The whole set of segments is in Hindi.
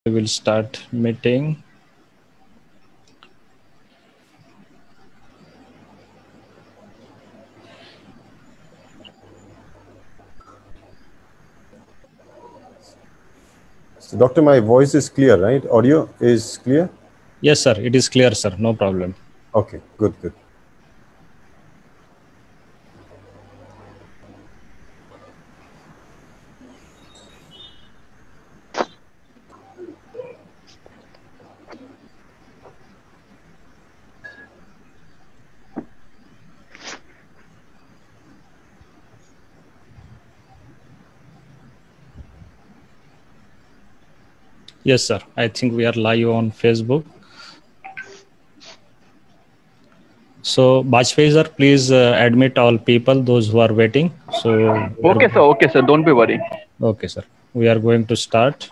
We will start meeting. So, Doctor, my voice is clear, right? Audio is clear? Yes, sir. It is clear, sir. No problem. Okay, good. Yes, sir. I think we are live on Facebook. So, Bajpayee sir, please admit all people, those who are waiting. So, Okay, sir. Don't be worried. Okay, sir. We are going to start.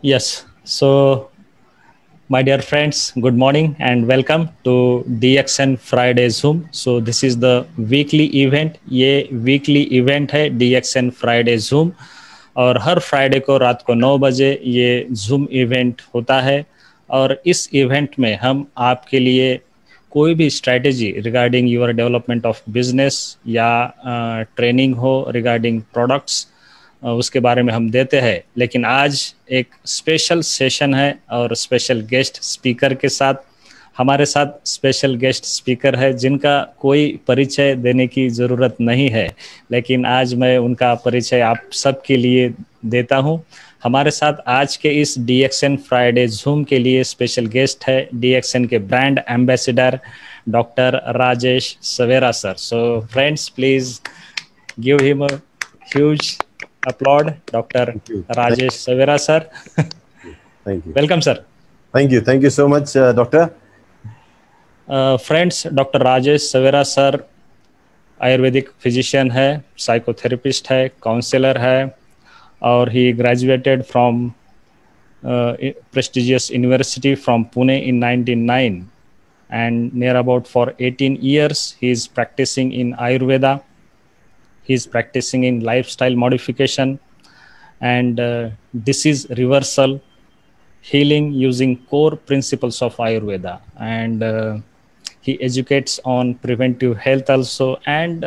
Yes. So, my dear friends, good morning and welcome to DXN Friday Zoom. So this is the weekly event. ये weekly event है DXN Friday Zoom और हर फ्राइडे को रात को 9 बजे ये Zoom event होता है और इस इवेंट में हम आपके लिए कोई भी strategy regarding your development of business या ट्रेनिंग हो रिगार्डिंग प्रोडक्ट्स उसके बारे में हम देते हैं। लेकिन आज एक स्पेशल सेशन है और स्पेशल गेस्ट स्पीकर के साथ हमारे साथ स्पेशल गेस्ट स्पीकर है जिनका कोई परिचय देने की ज़रूरत नहीं है, लेकिन आज मैं उनका परिचय आप सबके लिए देता हूं। हमारे साथ आज के इस DXN फ्राइडे जूम के लिए स्पेशल गेस्ट है DXN के brand ambassador doctor Rajesh Savera sir. So friends, please give him a huge applaud Dr. Rajesh Savera sir. Thank you. Welcome sir. Thank you so much doctor. Friends, Dr. Rajesh Savera sir Ayurvedic physician है, साइकोथेरेपिस्ट है, काउंसलर है और he graduated from prestigious university from Pune in 1999 and near about for 18 years he is practicing in Ayurveda. He is practicing in lifestyle modification and disease reversal, healing using core principles of Ayurveda, and he educates on preventive health also. And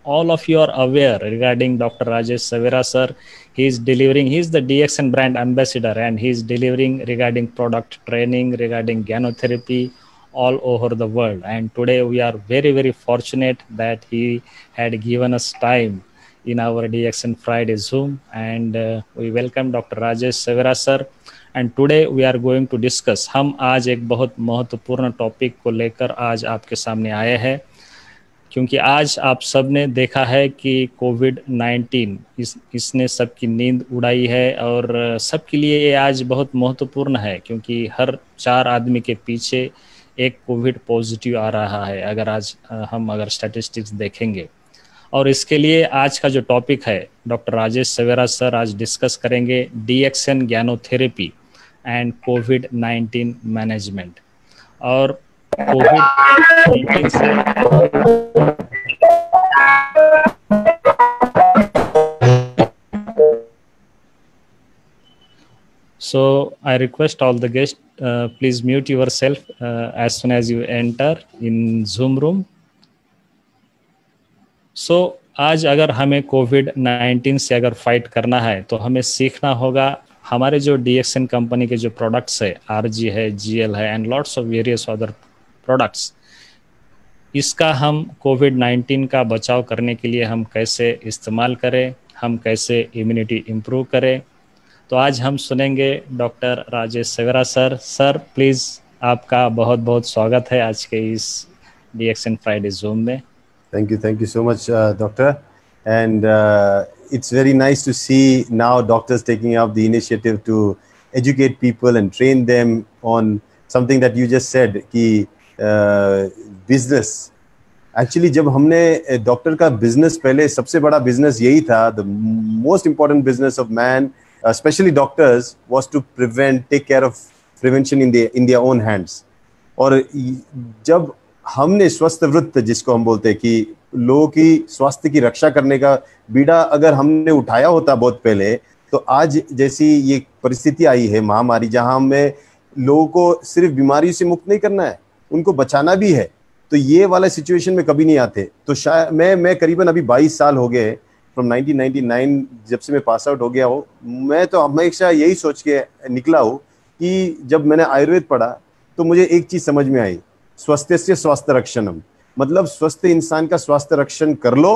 all of you are aware regarding Dr. Rajesh Savera sir. He is the DXN brand ambassador and he is delivering regarding product training, regarding gyanotherapy all over the world. And today we are very, very fortunate that he had given us time in our DXN Friday Zoom. And we welcome Dr. Rajesh Savera sir. And today we are going to discuss, हम आज एक बहुत महत्वपूर्ण टॉपिक को लेकर आज आपके सामने आए हैं, क्योंकि आज आप सब ने देखा है कि कोविड-19 इसने सबकी नींद उड़ाई है और सबके लिए ये आज बहुत महत्वपूर्ण है, क्योंकि हर 4 आदमी के पीछे एक कोविड पॉजिटिव आ रहा है अगर स्टैटिस्टिक्स देखेंगे। और इसके लिए आज का जो टॉपिक है डॉक्टर राजेश सवेरा सर आज डिस्कस करेंगे DXN ज्ञानोथेरेपी एंड कोविड-19 मैनेजमेंट। और कोविड-19 से So I request all the guests, please mute yourself as soon as you enter in Zoom room. So आज अगर हमें कोविड-19 से अगर फाइट करना है तो हमें सीखना होगा हमारे जो DXN कंपनी के जो प्रोडक्ट्स है, RG है, GL है and lots of various other products, इसका हम कोविड-19 का बचाव करने के लिए हम कैसे इस्तेमाल करें, हम कैसे इम्यूनिटी इम्प्रूव करें। तो आज हम सुनेंगे doctor Rajesh Savera sir. Sir please, आपका बहुत बहुत स्वागत है आज के इस DXN फ्राइडे जूम में। Thank you so much doctor, and it's very nice to see now doctors taking up the initiative to educate people and train them on something that you just said कि business, एक्चुअली जब हमने डॉक्टर का बिजनेस, पहले सबसे बड़ा बिजनेस यही था, the most important business of man, especially doctors, was to prevent, take care of prevention in their own hands. और जब हमने स्वस्थ वृत्त जिसको हम बोलते हैं कि लोगों की स्वास्थ्य की रक्षा करने का बीड़ा अगर हमने उठाया होता बहुत पहले, तो आज जैसी ये परिस्थिति आई है महामारी, जहां हमें लोगों को सिर्फ बीमारी से मुक्त नहीं करना है, उनको बचाना भी है, तो ये वाला सिचुएशन में कभी नहीं आते। तो शायद मैं करीबन अभी 22 साल हो गए फ्रॉम 1999 जब से मैं पास आउट हो गया हूँ। मैं तो हमेशा यही सोच के निकला हूँ कि जब मैंने आयुर्वेद पढ़ा तो मुझे एक चीज समझ में आई, स्वस्थस्य स्वास्थ्य रक्षणम, मतलब स्वस्थ इंसान का स्वास्थ्य रक्षण कर लो,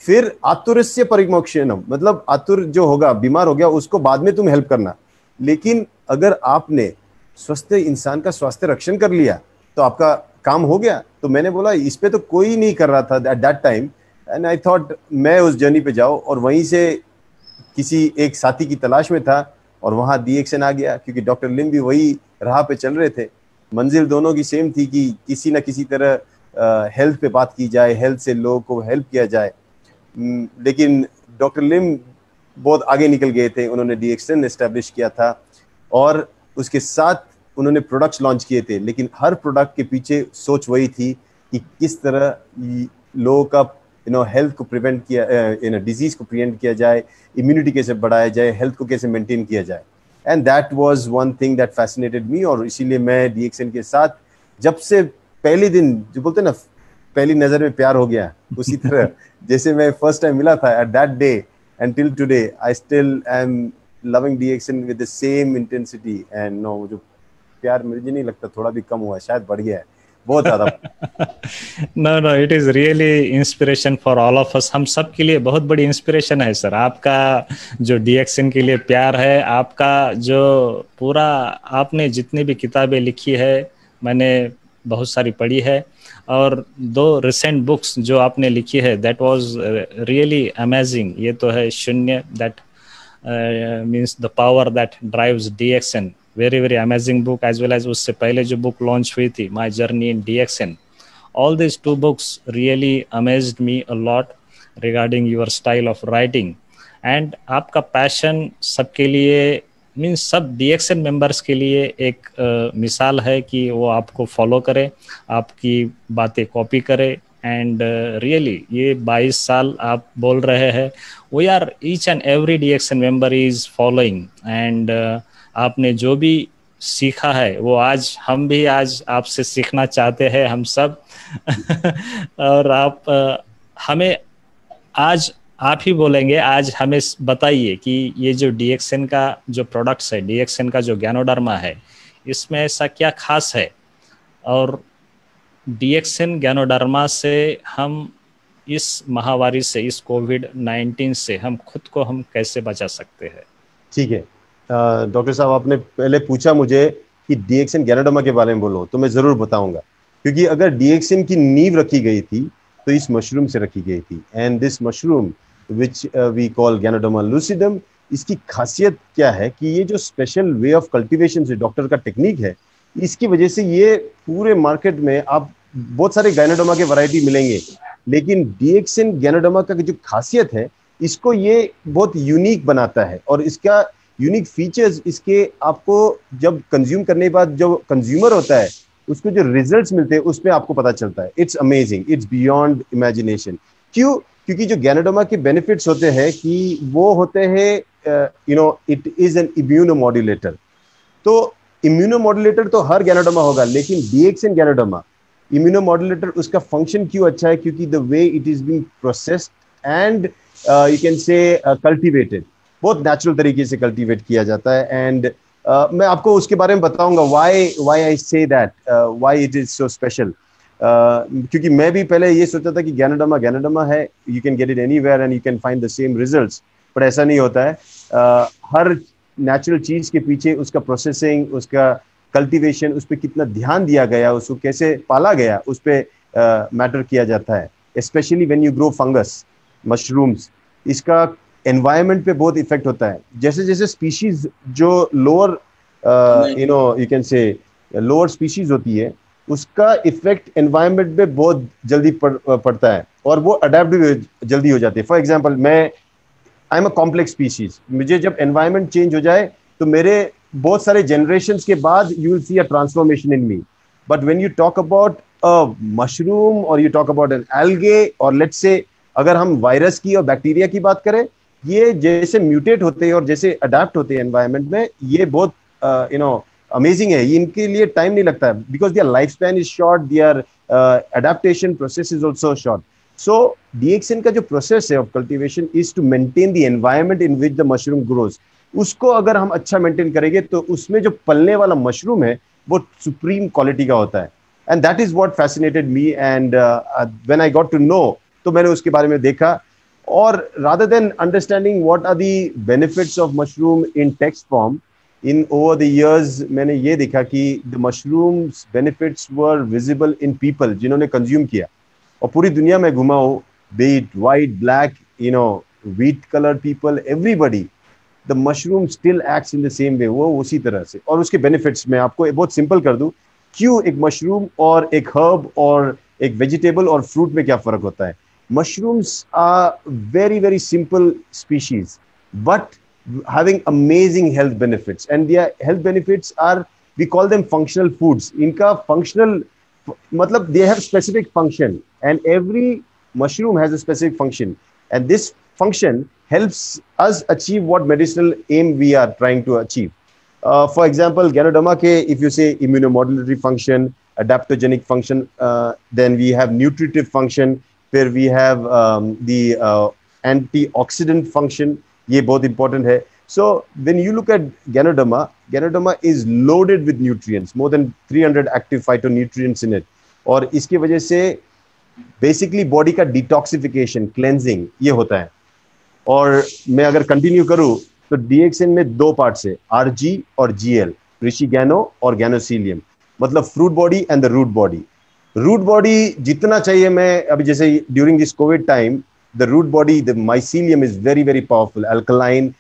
फिर आतुरस्य परिमोक्षणम, मतलब आतुर जो होगा बीमार हो गया उसको बाद में तुम हेल्प करना। लेकिन अगर आपने स्वस्थ इंसान का स्वास्थ्य रक्षण कर लिया तो आपका काम हो गया। तो मैंने बोला इस पे तो कोई नहीं कर रहा था at that time, and I thought मैं उस जर्नी पे जाऊं। और वहीं से किसी एक साथी की तलाश में था और वहां DXN आ गया, क्योंकि डॉक्टर लिम भी वही राह पे चल रहे थे। मंजिल दोनों की सेम थी कि किसी ना किसी तरह हेल्थ पे बात की जाए, हेल्थ से लोगों को हेल्प किया जाए। लेकिन डॉक्टर लिम बहुत आगे निकल गए थे, उन्होंने DXN एस्टेब्लिश किया था और उसके साथ उन्होंने प्रोडक्ट्स लॉन्च किए थे। लेकिन हर प्रोडक्ट के पीछे सोच वही थी कि किस तरह लोगों का हेल्थ को प्रिवेंट किया, डिजीज को प्रिवेंट किया जाए, इम्यूनिटी कैसे बढ़ाया जाए, हेल्थ को कैसे मेंटेन किया जाए। And that was one thing that fascinated me. और इसीलिए मैं DXN के साथ जब से पहले दिन, जो बोलते हैं ना पहली नजर में प्यार हो गया, उसी तरह जैसे मैं फर्स्ट टाइम मिला था at that day and till today I still am loving DXN with the same intensity. And no, जो प्यार मुझे नहीं लगता थोड़ा भी कम हुआ है, शायद बढ़ गया है बहुत ज्यादा। No, it is really inspiration for all of us. हम सब के लिए बहुत बड़ी इंस्पिरेशन है सर, आपका जो DXN के लिए प्यार है, आपका जो पूरा आपने जितनी भी किताबें लिखी है मैंने बहुत सारी पढ़ी है, और 2 रिसेंट बुक्स जो आपने लिखी है दैट वाज रियली अमेजिंग। ये तो है शून्य, that means the power that drives DXN, very amazing book, as well as उससे पहले जो बुक लॉन्च हुई थी My Journey in DXN. All these 2 books really amazed me a lot regarding your style of writing. And आपका पैशन सबके लिए मीन्स सब DXN मेंबर्स के लिए एक मिसाल है कि वो आपको फॉलो करे, आपकी बातें कॉपी करे। एंड रियली ये 22 साल आप बोल रहे हैं, we are each and every DXN member is following. And आपने जो भी सीखा है वो आज हम भी आज आपसे सीखना चाहते हैं, हम सब और आप हमें आज आप ही बोलेंगे, आज हमें बताइए कि ये जो DXN का जो प्रोडक्ट्स है, DXN का जो ज्ञानोडर्मा है, इसमें ऐसा क्या खास है, और DXN ज्ञानोडर्मा से हम इस महामारी से, इस कोविड-19 से हम खुद को हम कैसे बचा सकते हैं। ठीक है डॉक्टर साहब, आपने पहले पूछा मुझे कि DXN ज्ञानोडर्मा के बारे में बोलो, तो मैं जरूर बताऊंगा। क्योंकि अगर DXN की नींव रखी गई थी तो इस मशरूम से रखी गई थी। And this mushroom which we call Ganoderma lucidum, इसकी खासियत क्या है कि ये जो स्पेशल वे ऑफ कल्टीवेशन से डॉक्टर का टेक्निक है, इसकी वजह से ये पूरे मार्केट में आप बहुत सारे ज्ञानोडर्मा के वैरायटी मिलेंगे, लेकिन DXN ज्ञानोडर्मा का जो खासियत है, इसको ये बहुत यूनिक बनाता है। और इसका यूनिक फीचर्स, इसके आपको जब कंज्यूम करने के बाद जो कंज्यूमर होता है उसको जो रिजल्ट्स मिलते हैं उसमें आपको पता चलता है। It's amazing, it's beyond imagination. क्यों? क्योंकि जो ज्ञानोडर्मा के बेनिफिट्स होते हैं कि वो होते हैं इट इज एन इम्यूनोमॉड्यूलेटर। तो इम्यूनोमॉड्यूलेटर तो हर ज्ञानोडर्मा होगा, लेकिन DXN ज्ञानोडर्मा इम्यूनोमॉड्यूलेटर, उसका फंक्शन क्यों अच्छा है? क्योंकि the way it is being processed and you can से कल्टीवेटेड, बहुत नेचुरल तरीके से कल्टीवेट किया जाता है। एंड मैं आपको उसके बारे में बताऊंगा why I say that, why it is so special. क्योंकि मैं भी पहले ये सोचता था कि ज्ञानोडर्मा है, you can get it anywhere and you can find the same results, पर ऐसा नहीं होता है। हर नेचुरल चीज के पीछे उसका प्रोसेसिंग, उसका कल्टीवेशन, उस पर कितना ध्यान दिया गया, उसको कैसे पाला गया, उस पर मैटर किया जाता है। Specially when you grow fungus, mushrooms, इसका एनवायरनमेंट पे बहुत इफेक्ट होता है। जैसे जैसे स्पीशीज जो लोअर यू कैन से लोअर स्पीशीज होती है, उसका इफेक्ट एनवायरनमेंट पे बहुत जल्दी पड़ता है और वो अडेप्ट भी जल्दी हो जाती है। फॉर एग्जांपल, मैं I am a complex species, मुझे जब एनवायरनमेंट चेंज हो जाए तो मेरे बहुत सारे generations के बाद you will see a transformation in me. But when you talk about a mushroom or you talk about an algae or let's say अगर हम वायरस की और बैक्टीरिया की बात करें, ये जैसे म्यूटेट होते हैं और जैसे अडेप्ट होते हैं एनवायरनमेंट में, ये बहुत अमेजिंग है. इनके लिए टाइम नहीं लगता है because their life span is short, their adaptation process is also short. So DXN का जो प्रोसेस है of cultivation is to maintain the environment in which the mushroom grows. उसको अगर हम अच्छा मेंटेन करेंगे तो उसमें जो पलने वाला मशरूम है वो सुप्रीम क्वालिटी का होता है. And that is what fascinated me. And when I got to know, तो मैंने उसके बारे में देखा. और rather than understanding what are the benefits of mushroom in text form, in over the years मैंने ये देखा कि the mushrooms benefits were visible in people जिन्होंने consume किया. और पूरी दुनिया में घुमा हूँ, be it white, black, wheat colored people, everybody, the mushroom still acts in the same way. वो उसी तरह से. और उसके benefits मैं आपको बहुत simple कर दूँ, क्यों एक mushroom और एक herb और एक vegetable और fruit में क्या फर्क होता है. Mushrooms are very, very simple species, but having amazing health benefits. And their health benefits are, we call them functional foods. Inka functional, matlab they have specific function, and every mushroom has a specific function. And this function helps us achieve what medicinal aim we are trying to achieve. For example, Ganoderma ke, if you say immunomodulatory function, adaptogenic function, then we have nutritive function, where we have the antioxidant function. ये बहुत important है. So when you look at Ganoderma is loaded with nutrients, more than 300 active phytonutrients in it. और इसकी वजह से basically body का detoxification, cleansing ये होता है. और मैं अगर continue करूँ तो DXN में दो parts है, RG और GL, ऋषि गैनो और गैनोसीलियम. मतलब fruit body and the root body. Root body जितना चाहिए, मैं अभी जैसे during this Covid time, the root body, the mycelium is very very powerful, alkaline,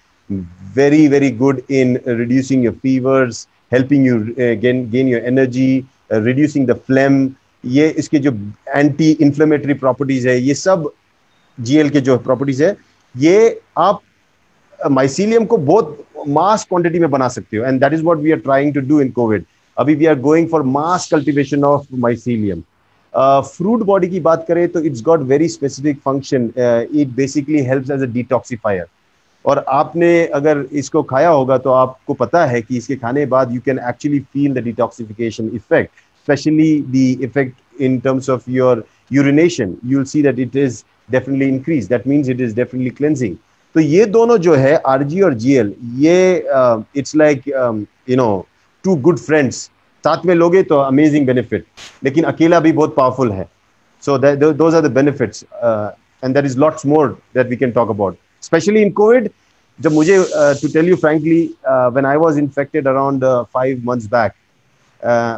very very good in reducing your fevers, helping you gain your energy, reducing the phlegm. ये इसके जो एंटी इन्फ्लेमेटरी प्रॉपर्टीज है, ये सब जीएल के जो प्रॉपर्टीज है, ये आप माइसीलियम को बहुत मास क्वांटिटी में बना सकते हो. And that is what we are trying to do in COVID. अभी we are going for mass cultivation of mycelium. Fruit body की बात करें तो it's got very specific function. It basically helps as a detoxifier. और आपने अगर इसको खाया होगा तो आपको पता है कि इसके खाने बाद you can actually feel the detoxification effect, specially the effect in terms of your urination. You will see that it is definitely increase. That means it is definitely cleansing. तो ये दोनों जो है आरजी और जीएल, ये it's like two good friends. साथ में लोगे तो अमेजिंग बेनिफिट, लेकिन अकेला भी बहुत पावरफुल है. So those are the benefits and there is lots more that we can talk about, specially in Covid. जब मुझे to tell you frankly, when I was infected around 5 months back,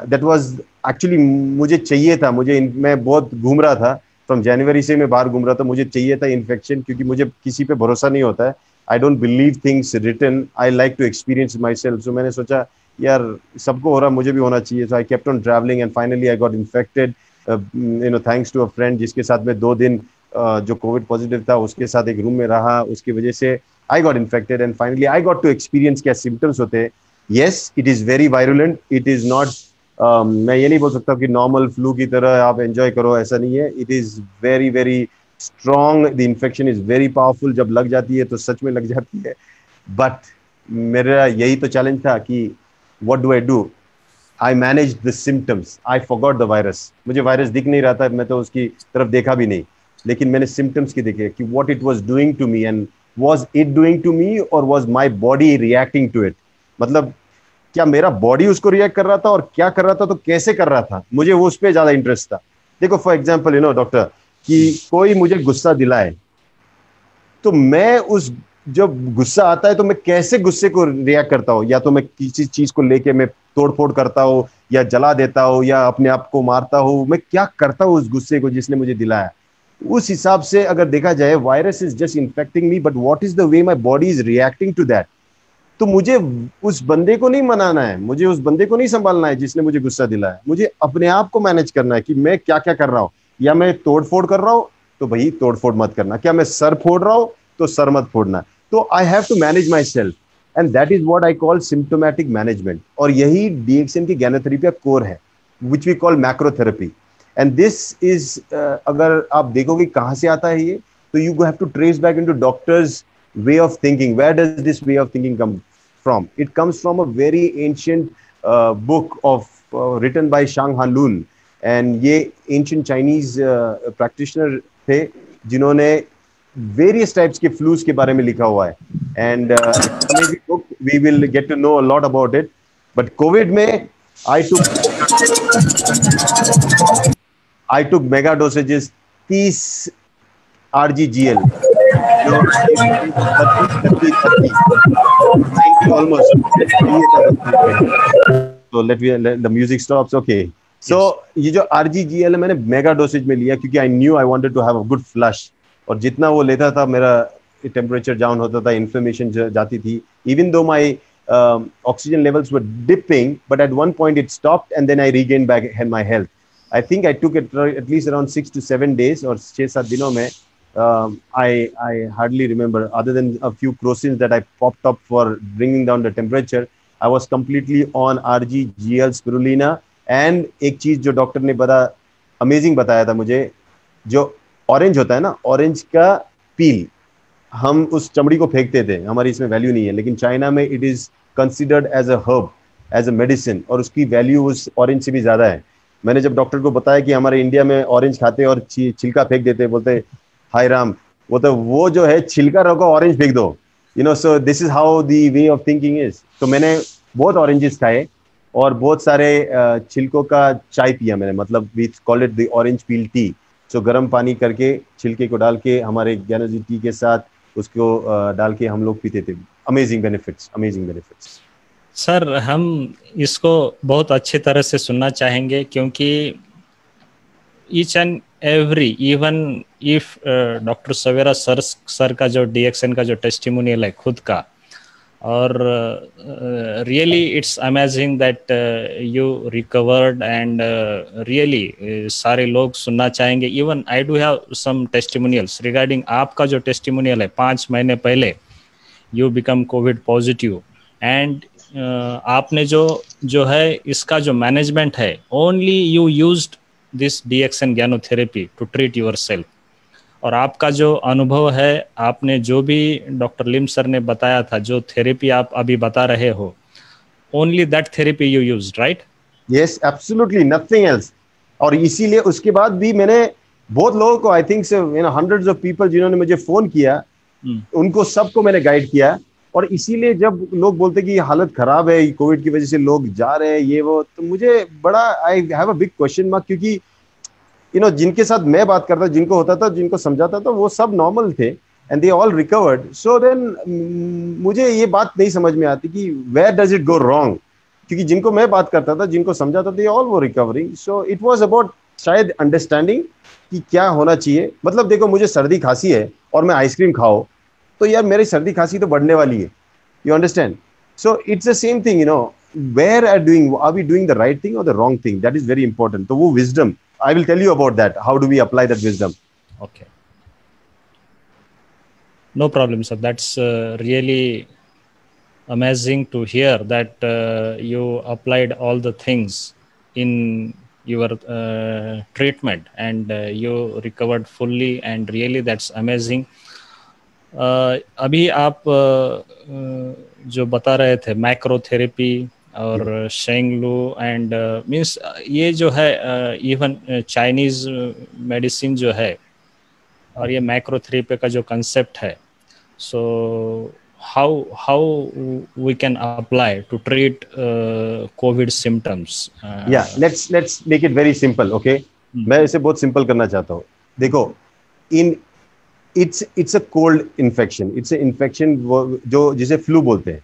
that was actually मुझे चाहिए था. मैं बहुत घूम रहा था, फ्रॉम जनवरी से मैं बाहर घूम रहा था. मुझे चाहिए था इन्फेक्शन, क्योंकि मुझे किसी पे भरोसा नहीं होता है. I don't believe things written, I like to experience myself. So मैंने सोचा यार सबको हो रहा, मुझे भी होना चाहिए. So I kept on travelling and finally I got infected, thanks to a friend जिसके साथ मैं 2 दिन जो कोविड पॉजिटिव था उसके साथ एक रूम में रहा. उसकी वजह से I got infected and finally I got to experience क्या सिम्टम्स होते हैं. Yes, it is very virulent. It is not, मैं ये नहीं बोल सकता कि नॉर्मल फ्लू की तरह आप एंजॉय करो, ऐसा नहीं है. It is very very strong. The infection is very powerful. जब लग जाती है तो सच में लग जाती है. बट मेरा यही तो चैलेंज था कि what do I do? I managed the symptoms. I forgot the virus. मुझे वायरस दिख नहीं रहा था, मैं तो उसकी तरफ देखा भी नहीं, लेकिन मैंने symptoms की देखे कि what it was doing to me and was it doing to me or was my body reacting to it. मतलब क्या मेरा बॉडी उसको रिएक्ट कर रहा था और क्या कर रहा था, तो कैसे कर रहा था, मुझे वो उस पर ज्यादा इंटरेस्ट था. देखो फॉर एग्जाम्पल डॉक्टर, कि कोई मुझे गुस्सा दिलाए तो मैं उस, जब गुस्सा आता है तो मैं कैसे गुस्से को रिएक्ट करता हूँ. या तो मैं किसी चीज को लेके मैं तोड़फोड़ करता हूँ, या जला देता हूँ, या अपने आप को मारता हूँ. मैं क्या करता हूँ उस गुस्से को जिसने मुझे दिलाया. उस हिसाब से अगर देखा जाए, virus is just infecting me, but what is the way my body is reacting to that. तो मुझे उस बंदे को नहीं मनाना है, मुझे उस बंदे को नहीं संभालना है जिसने मुझे गुस्सा दिलाया. मुझे अपने आप को मैनेज करना है कि मैं क्या क्या कर रहा हूँ. या मैं तोड़फोड़ कर रहा हूँ तो भाई तोड़फोड़ मत करना. क्या मैं सर फोड़ रहा हूँ तो सर मत फोड़ना. तो I have to manage myself. And that is what I call symptomatic management, और यही DXN की ज्ञानोथेरेपी का कोर है, which we call macrotherapy. And this is, अगर आप देखोगे कहाँ से आता है ये, तो you have to trace back into doctor's way of thinking. Where does this way of thinking come from? It comes from a very ancient book of written by Shang Hanlun, and ये ancient Chinese practitioner थे जिन्होंने various types के flus के बारे में लिखा हुआ है, and amazing book. We will get to know a lot about it. But COVID में I took mega dosages 30 RGGL. You know, 30, almost. So let the music stops. Okay. So ये जो RGGL है मैंने मेगा डोसेज में लिया क्योंकि I knew I wanted to have a good flush. और जितना वो लेता था मेरा टेम्परेचर डाउन होता था, इन्फ्लेमेशन जाती थी. Even though my oxygen levels were dipping, but at one point it stopped and then I regained back my health. I think I took it at least around 6 to 7 days or 6-7 दिनों में. I hardly remember, other than a few crocins that I popped up for bringing down the temperature. I was completely on RGGL spirulina. And एक चीज जो डॉक्टर ने बड़ा अमेजिंग बताया था मुझे, जो ऑरेंज होता है ना, ऑरेंज का पील, हम उस चमड़ी को फेंकते थे, हमारी इसमें वैल्यू नहीं है, लेकिन चाइना में it is considered as a herb, as a medicine, और उसकी वैल्यू उस ऑरेंज से भी ज्यादा है. मैंने जब डॉक्टर को बताया कि हमारे इंडिया में ऑरेंज खाते और छिलका फेंक देते, बोलते हाय राम, वो जो है छिलका रखो, ऑरेंज फेंक दो, you know. So this is how the way of thinking is. तो मैंने बहुत ऑरेंजेस खाए और बहुत सारे छिलकों का चाय पिया मैंने, मतलब we call it the orange peel tea. So गर्म पानी करके छिलके को डाल के हमारे ज्ञानोजी टी के साथ उसको डाल के हम लोग पीते थे. Amazing benefits, amazing benefits. Sir हम इसको बहुत अच्छी तरह से सुनना चाहेंगे क्योंकि each and every, even if doctor Savera sir का जो DXN का जो टेस्टिमोनियल है खुद का, और really it's amazing that you recovered and really सारे लोग सुनना चाहेंगे. Even I do have some testimonials regarding आपका जो टेस्टिमोनियल है 5 महीने पहले you become COVID positive, and आपने जो है इसका जो मैनेजमेंट है, only you used this DXN ganotherapy to treat yourself. और आपका जो अनुभव है, आपने जो भी डॉक्टर लिम सर ने बताया था, जो थेरेपी आप अभी बता रहे हो, only that therapy you used, right? Yes, absolutely, nothing else. और इसीलिए उसके बाद भी मैंने बहुत लोगों को, I think hundreds of people जिन्होंने मुझे फोन किया, उनको सबको मैंने गाइड किया. और इसीलिए जब लोग बोलते कि हालत खराब है, कोविड की वजह से लोग जा रहे हैं ये वो, तो मुझे बड़ा I have a big question mark, क्योंकि जिनके साथ मैं बात करता, जिनको होता था, जिनको समझाता था, वो सब नॉर्मल थे and they all recovered. So then मुझे ये बात नहीं समझ में आती कि where does it go wrong, क्योंकि जिनको मैं बात करता था, जिनको समझाता था, ऑल वो recovering. So it was about शायद अंडरस्टैंडिंग कि क्या होना चाहिए. मतलब देखो, मुझे सर्दी खांसी है और मैं आइसक्रीम खाओ तो यार मेरी सर्दी खांसी तो बढ़ने वाली है, you understand. So it's the same thing, where are we doing the right thing or the wrong thing? That is very important. So वो wisdom, I will tell you about that. How do we apply that wisdom? Okay, no problem, sir. That's really amazing to hear that you applied all the things in your treatment and you recovered fully, and really that's amazing. अभी आप जो बता रहे थे मैक्रोथेरेपी और शेंगलू एंड मींस ये जो है इवन चाइनीज मेडिसिन जो है, और ये मैक्रोथेरेपी का जो कंसेप्ट है, सो how we can apply to treat COVID symptoms? Yeah, let's make it very simple, okay? मैं इसे बहुत सिंपल करना चाहता हूँ. देखो, it's a cold infection. It's an infection जो जिसे फ्लू बोलते हैं.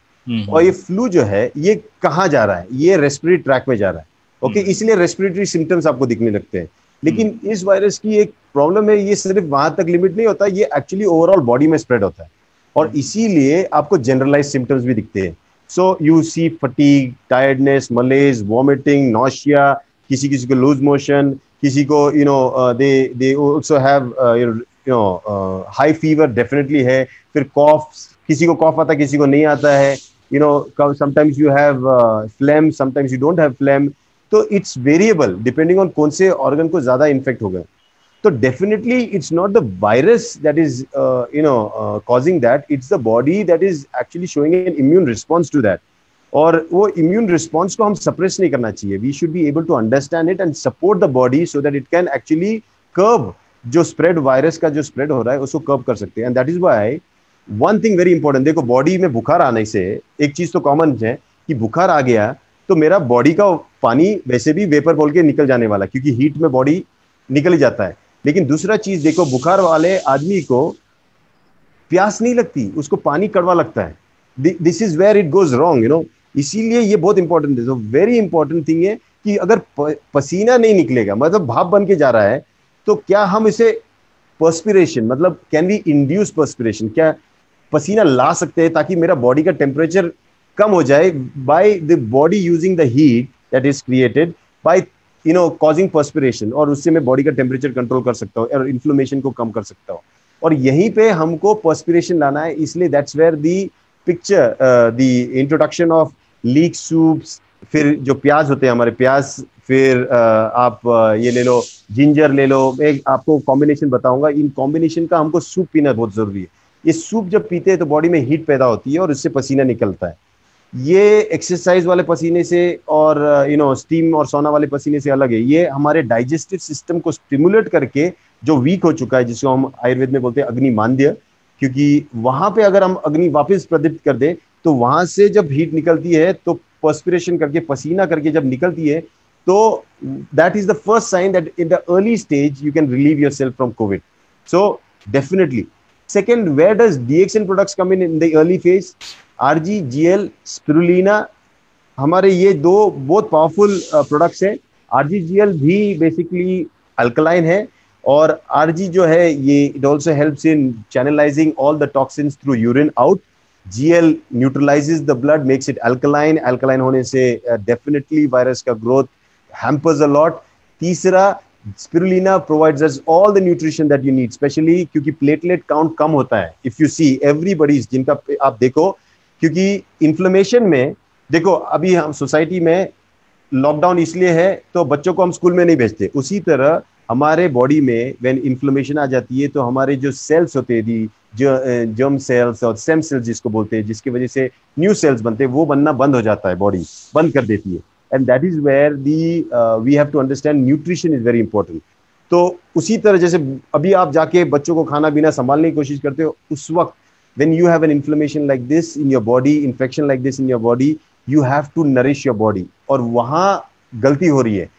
और ये फ्लू जो है ये कहाँ जा रहा है? ये रेस्पिरेटरी ट्रैक में जा रहा है. ओके, इसलिए रेस्पिरेटरी सिम्टम्स आपको दिखने लगते हैं. लेकिन इस वायरस की एक प्रॉब्लम है, ये सिर्फ वहां तक लिमिट नहीं होता, ये एक्चुअली ओवरऑल बॉडी में स्प्रेड होता है, और इसीलिए आपको जनरलाइज सिम्टम्स भी दिखते हैं. So you see fatigue, tiredness, malaise, vomiting, nausea, किसी को लूज मोशन, किसी को they also have high fever definitely है. फिर कॉफ, किसी को कॉफ आता है, किसी को नहीं आता है. sometimes you have phlegm, sometimes you don't have phlegm. तो it's variable depending on कौन से organ को ज़्यादा infect होगा. So definitely it's not the virus that is causing that. It's the body that is actually showing an immune response to that. और वो immune response को हम suppress नहीं करना चाहिए. We should be able to understand it and support the body so that it can actually curb जो spread virus का जो spread हो रहा है उसको curb कर सकते हैं. And that is why one thing very important, देखो बॉडी में बुखार आने से एक चीज तो कॉमन है कि बुखार आ गया तो मेरा बॉडी का पानी वैसे भी वेपर बोल के निकल जाने वाला, क्योंकि हीट में बॉडी निकल ही जाता है. लेकिन दूसरा चीज देखो, बुखार वाले आदमी को प्यास नहीं लगती, उसको पानी कड़वा लगता है. This is where it goes wrong, इसीलिए ये बहुत इंपॉर्टेंट है. तो वेरी इंपॉर्टेंट थिंग है कि अगर पसीना नहीं निकलेगा, मतलब भाप बन के जा रहा है, तो क्या हम इसे पर्सपिरेशन, मतलब कैन वी इंड्यूस पर्सपिरेशन, क्या पसीना ला सकते हैं ताकि मेरा बॉडी का टेम्परेचर कम हो जाए by the body using the heat that is created by causing perspiration, और उससे मैं बॉडी का टेम्परेचर कंट्रोल कर सकता हूँ और इन्फ्लेमेशन को कम कर सकता हूँ. और यहीं पे हमको पर्सपिरेशन लाना है. इसलिए that's where the picture, the introduction of leek soups, फिर जो प्याज होते हैं हमारे प्याज, फिर आप ये ले लो, जिंजर ले लो. मैं आपको कॉम्बिनेशन बताऊंगा. इन कॉम्बिनेशन का हमको सूप पीना बहुत जरूरी है. ये सूप जब पीते हैं तो बॉडी में हीट पैदा होती है और उससे पसीना निकलता है. ये एक्सरसाइज वाले पसीने से और स्टीम और सोना वाले पसीने से अलग है. ये हमारे डाइजेस्टिव सिस्टम को स्टिमुलेट करके जो वीक हो चुका है, जिसको हम आयुर्वेद में बोलते हैं अग्निमांद्य, क्योंकि वहां पे अगर हम अग्नि वापस प्रदीप्त कर दे तो वहां से जब हीट निकलती है तो पर्सपिरेशन करके, पसीना करके जब निकलती है, तो that is the first sign that in the early stage you can relieve yourself from Covid. So definitely. Second, where does DXN products come in the early phase? RG, GL, spirulina, हमारे ये दो बहुत पावरफुल प्रोडक्ट्स हैं. RG, GL भी बेसिकली अल्कलाइन है, और RG जो है ये it also helps in channelising all the toxins through urine out. GL न्यूट्रलाइजेज the blood, makes it alkaline. Alkaline होने से डेफिनेटली वायरस का ग्रोथ हैम्पर्स अ लॉट. तीसरा, Spirulina provides us all the nutrition that you need, especially क्योंकि platelet count कम होता है. If you see everybody's, जिनका आप देखो, क्योंकि इन्फ्लेमेशन में देखो, अभी हम सोसाइटी में लॉकडाउन इसलिए है तो बच्चों को हम स्कूल में नहीं भेजते. उसी तरह हमारे बॉडी में व्हेन इन्फ्लेमेशन आ जाती है तो हमारे जो सेल्स होते हैं, जो जर्म सेल्स और स्टेम सेल्स जिसको बोलते हैं, जिसकी वजह से न्यू सेल्स बनते हैं, वो बनना बंद हो जाता है, बॉडी बंद कर देती है. And that is where we have to understand nutrition is very important. तो उसी तरह जैसे अभी आप जाके बच्चों को खाना पीना संभालने की कोशिश करते हो, उस वक्त when you have an inflammation like this in your body, infection like this in your body, you have to nourish your body. और वहाँ गलती हो रही है.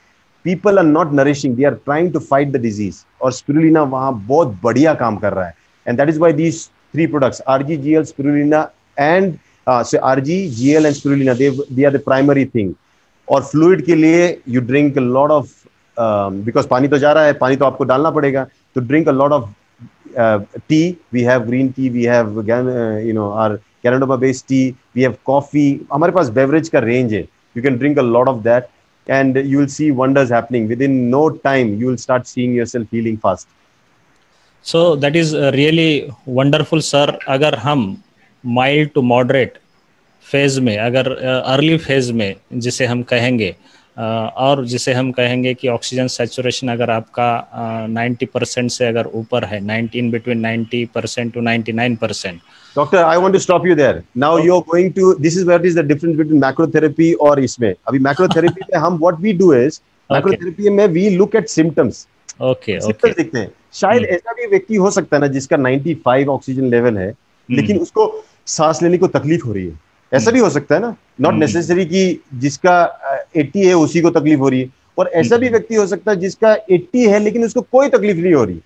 People are not nourishing, they are trying to fight the disease. और spirulina वहाँ बहुत बढ़िया काम कर रहा है. And that is why these three products, RG, GL, spirulina, and so RG, GL and spirulina, they are the primary thing. और फ्लूइड के लिए you drink a lot of, because पानी तो जा रहा है, पानी तो आपको डालना पड़ेगा, तो drink a lot of tea. We have green tea, we have our ganoderma based tea, we have coffee. हमारे पास बेवरेज का रेंज है. You can drink a lot of that and you will see wonders happening. Within no time you will start seeing yourself healing fast. So that is really wonderful sir. अगर हम माइल्ड टू मॉडरेट फेज में, अगर अर्ली फेज में जिसे हम कहेंगे, और जिसे हम कहेंगे कि ऑक्सीजन सैचुरेशन अगर आपका 90% से अगर ऊपर है, 19 between 90% to 99%. Doctor, I want to stop you there. Now you're going to, this is what is the difference between macrotherapy और इसमें. अभी macrotherapy में हम what we do is, macrotherapy में we look at symptoms. Okay. Symptoms देखते हैं. शायद ऐसा भी व्यक्ति हो सकता है ना जिसका 95 ऑक्सीजन लेवल है, लेकिन उसको सांस लेने को तकलीफ हो रही है. ऐसा भी हो सकता है ना. नॉट नेसेसरी कि जिसका 80 है उसी को तकलीफ हो रही है. और ऐसा भी व्यक्ति हो सकता है जिसका 80 है लेकिन उसको कोई तकलीफ नहीं हो रही.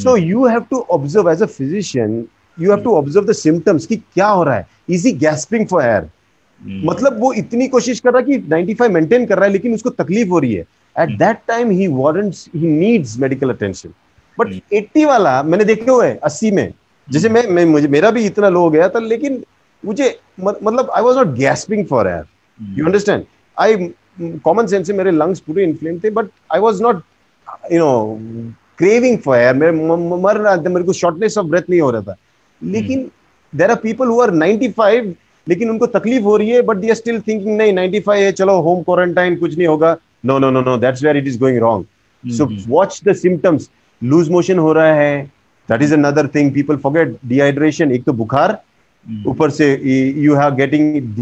So you have to observe as a physician, you have to observe the symptoms कि क्या हो रहा है. Is he gasping for air, मतलब वो इतनी कोशिश कर रहा है कि 95 मेंटेन कर रहा है लेकिन उसको तकलीफ हो रही है. At that time he needs medical attention. But 80 वाला मैंने देखे हुए हैं 80 में, जैसे मुझे मेरा भी इतना लो हो गया था, लेकिन मुझे मतलब I was not gasping for air. You understand. I common sense से मेरे लंग्स पूरे इन्फ्लेम थे, but I was not craving for air. मर रहा था, मेरे को शॉर्टनेस ऑफ ब्रेथ नहीं हो रहा था. लेकिन there are people who are 95 लेकिन उनको तकलीफ हो रही है, but they are still thinking नहीं 95 है, चलो होम क्वारंटाइन, कुछ नहीं होगा. No no no no, that's where it is going wrong. So watch the symptoms. Loose motion हो रहा है, that is another thing. People forget dehydration. एक तो बुखार, ऊपर से you have getting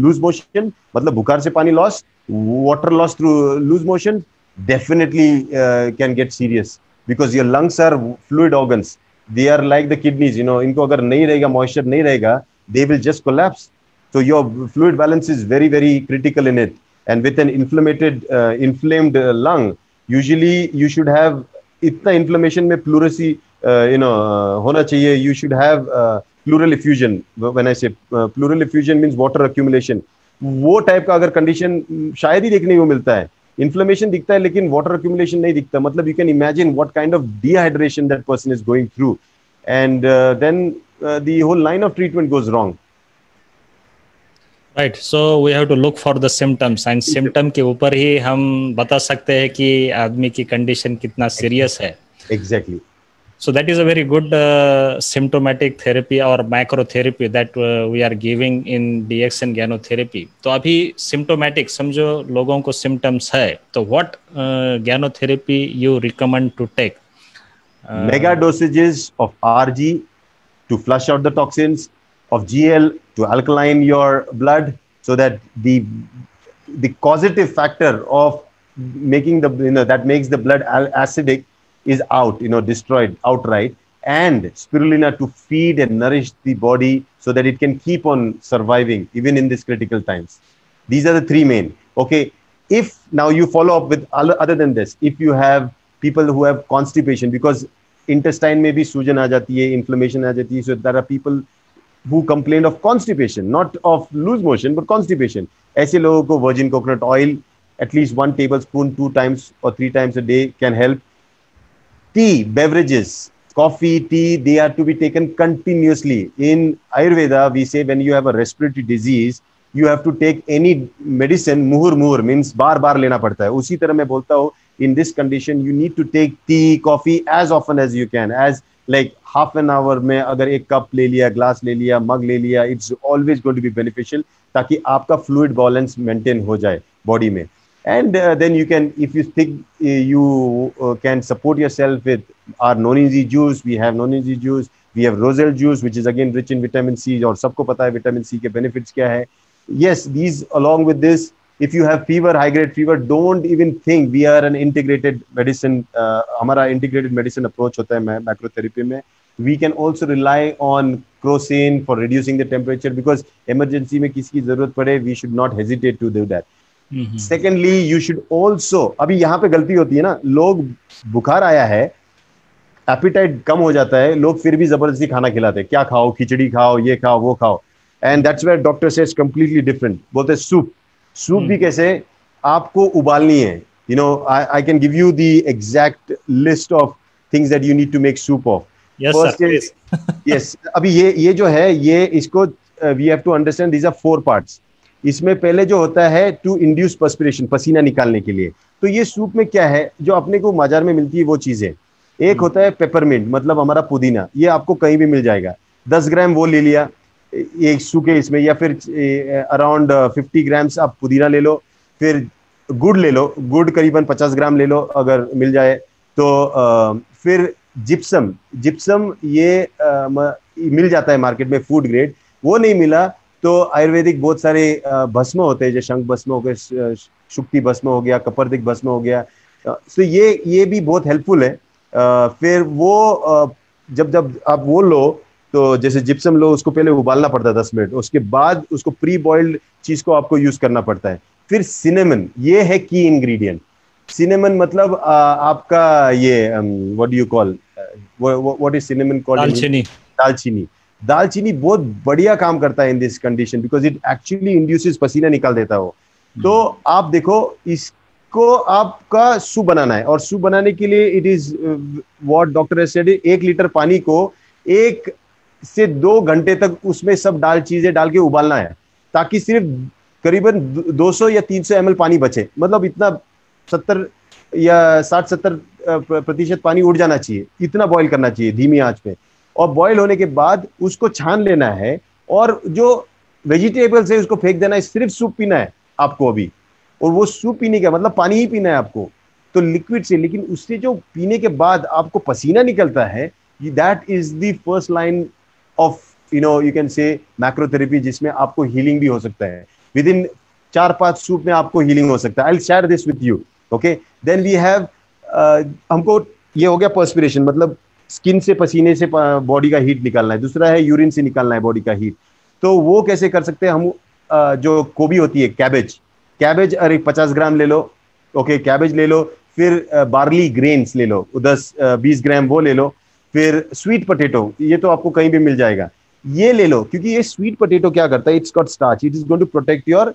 loose motion, मतलब बुखार से पानी loss, water loss through loose motion, definitely can get serious because your lungs are fluid organs. They are like the kidneys, you know. इनको अगर नहीं रहेगा, moisture नहीं रहेगा, they will just collapse. So your fluid balance is very very critical in it. And with an inflamed lung, usually you should have इतना inflammation में pleurisy होना चाहिए. You should have pleural effusion. When I say pleural effusion means water accumulation. वो टाइप का अगर कंडीशन शायद ही देखने को मिलता है. इन्फ्लेमेशन दिखता है लेकिन वाटर अक्यूमुलेशन नहीं दिखता. मतलब you can imagine what kind of dehydration that person is going through, and then the whole line of treatment goes wrong. Right, so we have to look for the symptoms, and symptom के ऊपर ही हम बता सकते हैं कि आदमी की कंडीशन कितना सीरियस है. Exactly. So that is a very good symptomatic therapy or macrotherapy that we are giving in DXN Gyanotherapy. तो अभी symptomatic समझो लोगों को symptoms है, तो what Gyanotherapy you recommend to take? Mega dosages of RG to flush out the toxins, of GL to alkaline your blood, so that the causative factor of making the that makes the blood acidic is out, destroyed outright, and spirulina to feed and nourish the body so that it can keep on surviving even in these critical times. These are the three main. Okay, if now you follow up with other than this, if you have people who have constipation, because intestine में भी सूजन आ जाती है, inflammation आ जाती है, so there are people who complain of constipation, not of loose motion but constipation. ऐसे लोगों को virgin coconut oil at least 1 tablespoon 2 times or 3 times a day can help. Tea, beverages, coffee, tea, they are to be taken continuously. In Ayurveda, we say when you have a respiratory disease, you have to take any medicine, muhur means bar lena padta hai. Usi tarah main bolta hu, in this condition, you need to take tea, coffee as often as you can. As like half an hour mein agar ek cup le liya, glass le liya, mug le liya, it's always going to be beneficial, ताकि आपका fluid balance maintain हो जाए body में. And then you can, if you think you can support yourself with our Noni juice. We have Noni juice. We have Roselle juice, which is again rich in vitamin C. और सबको पता है vitamin C के benefits क्या है. Yes, these along with this, if you have fever, high grade fever, don't even think. We are an integrated medicine. हमारा integrated medicine approach होता है macrotherapy में. We can also rely on crocin for reducing the temperature, because emergency में किसी की जरूरत पड़े, we should not hesitate to do that. Secondly, you should also, अभी यहाँ पे गलती होती है ना, लोग बुखार आया है, एपिटाइट कम हो जाता है, लोग फिर भी जबरदस्ती खाना खिलाते हैं. क्या खाओ, खिचड़ी खाओ, ये खाओ, वो खाओ. And that's where doctor says completely different. बोलते हैं सूप भी कैसे, आपको उबालनी है. I can give you the exact list of things that you need to make soup of. Yes, अभी ये जो है, ये इसको we have to understand, these are 4 parts. इसमें पहले जो होता है टू इंड्यूस पर्सपिरेशन, पसीना निकालने के लिए. तो ये सूप में क्या है, जो अपने को बाजार में मिलती है वो चीजें. एक होता है पेपरमिंट, मतलब हमारा पुदीना, ये आपको कहीं भी मिल जाएगा. 10 ग्राम वो ले लिया एक सूखे इसमें, या फिर अराउंड 50 ग्राम्स आप पुदीना ले लो. फिर गुड़ ले लो, गुड़ करीबन 50 ग्राम ले लो अगर मिल जाए तो. फिर जिप्सम ये मिल जाता है मार्केट में फूड ग्रेड. वो नहीं मिला तो आयुर्वेदिक बहुत सारे भस्म होते हैं, जैसे शंख भस्म हो गया, शुक्ति भस्म हो गया, कपर्दिक भस्म हो गया. तो ये भी बहुत हेल्पफुल है. फिर वो जब आप वो लो, तो जैसे जिप्सम लो, उसको पहले उबालना पड़ता है 10 मिनट, उसके बाद उसको प्री बॉइल्ड चीज को आपको यूज करना पड़ता है. फिर सिनेमन, ये है की इंग्रेडिएंट. सिनेमन मतलब आपका ये what do you call, what is cinnamon called? दालचीनी बहुत बढ़िया काम करता है in this condition, because it actually induces, पसीना निकाल देता हो. तो आप देखो, इसको आपका सूप बनाना है, और सूप बनाने के लिए it is what doctor has said, 1 litre पानी को 1 से 2 घंटे तक उसमें सब चीजें डाल के उबालना है, ताकि सिर्फ करीबन 200 या 300 ml पानी बचे. मतलब इतना 70 या 60-70% पानी उड़ जाना चाहिए, इतना बॉईल करना चाहिए धीमी आंच पे. और बॉईल होने के बाद उसको छान लेना है, और जो वेजिटेबल्स है उसको फेंक देना है, सिर्फ सूप पीना है आपको अभी, और वो सूप पीने का मतलब पानी ही पीना है आपको, तो लिक्विड से। लेकिन उससे जो पीने के बाद आपको पसीना निकलता है, that is the first line of you can say macrotherapy, जिसमें आपको हीलिंग भी हो सकता है। विद इन 4-5 सूप में आपको हीलिंग हो सकता है। I will share this with you. Okay, then we have हमको ये हो गया पर्सपिरेशन, मतलब स्किन से पसीने से बॉडी का हीट निकालना है। दूसरा है यूरिन से निकालना है बॉडी का हीट। तो वो कैसे कर सकते हैं हम? जो गोभी होती है, कैबेज अरे 50 ग्राम ले लो। ओके, कैबेज ले लो। फिर बार्ली ग्रेन्स ले लो, 10-20 ग्राम वो ले लो। फिर स्वीट पोटैटो, ये तो आपको कहीं भी मिल जाएगा, ये ले लो। क्योंकि ये स्वीट पोटैटो क्या करता है, it's got starch, it is going to protect your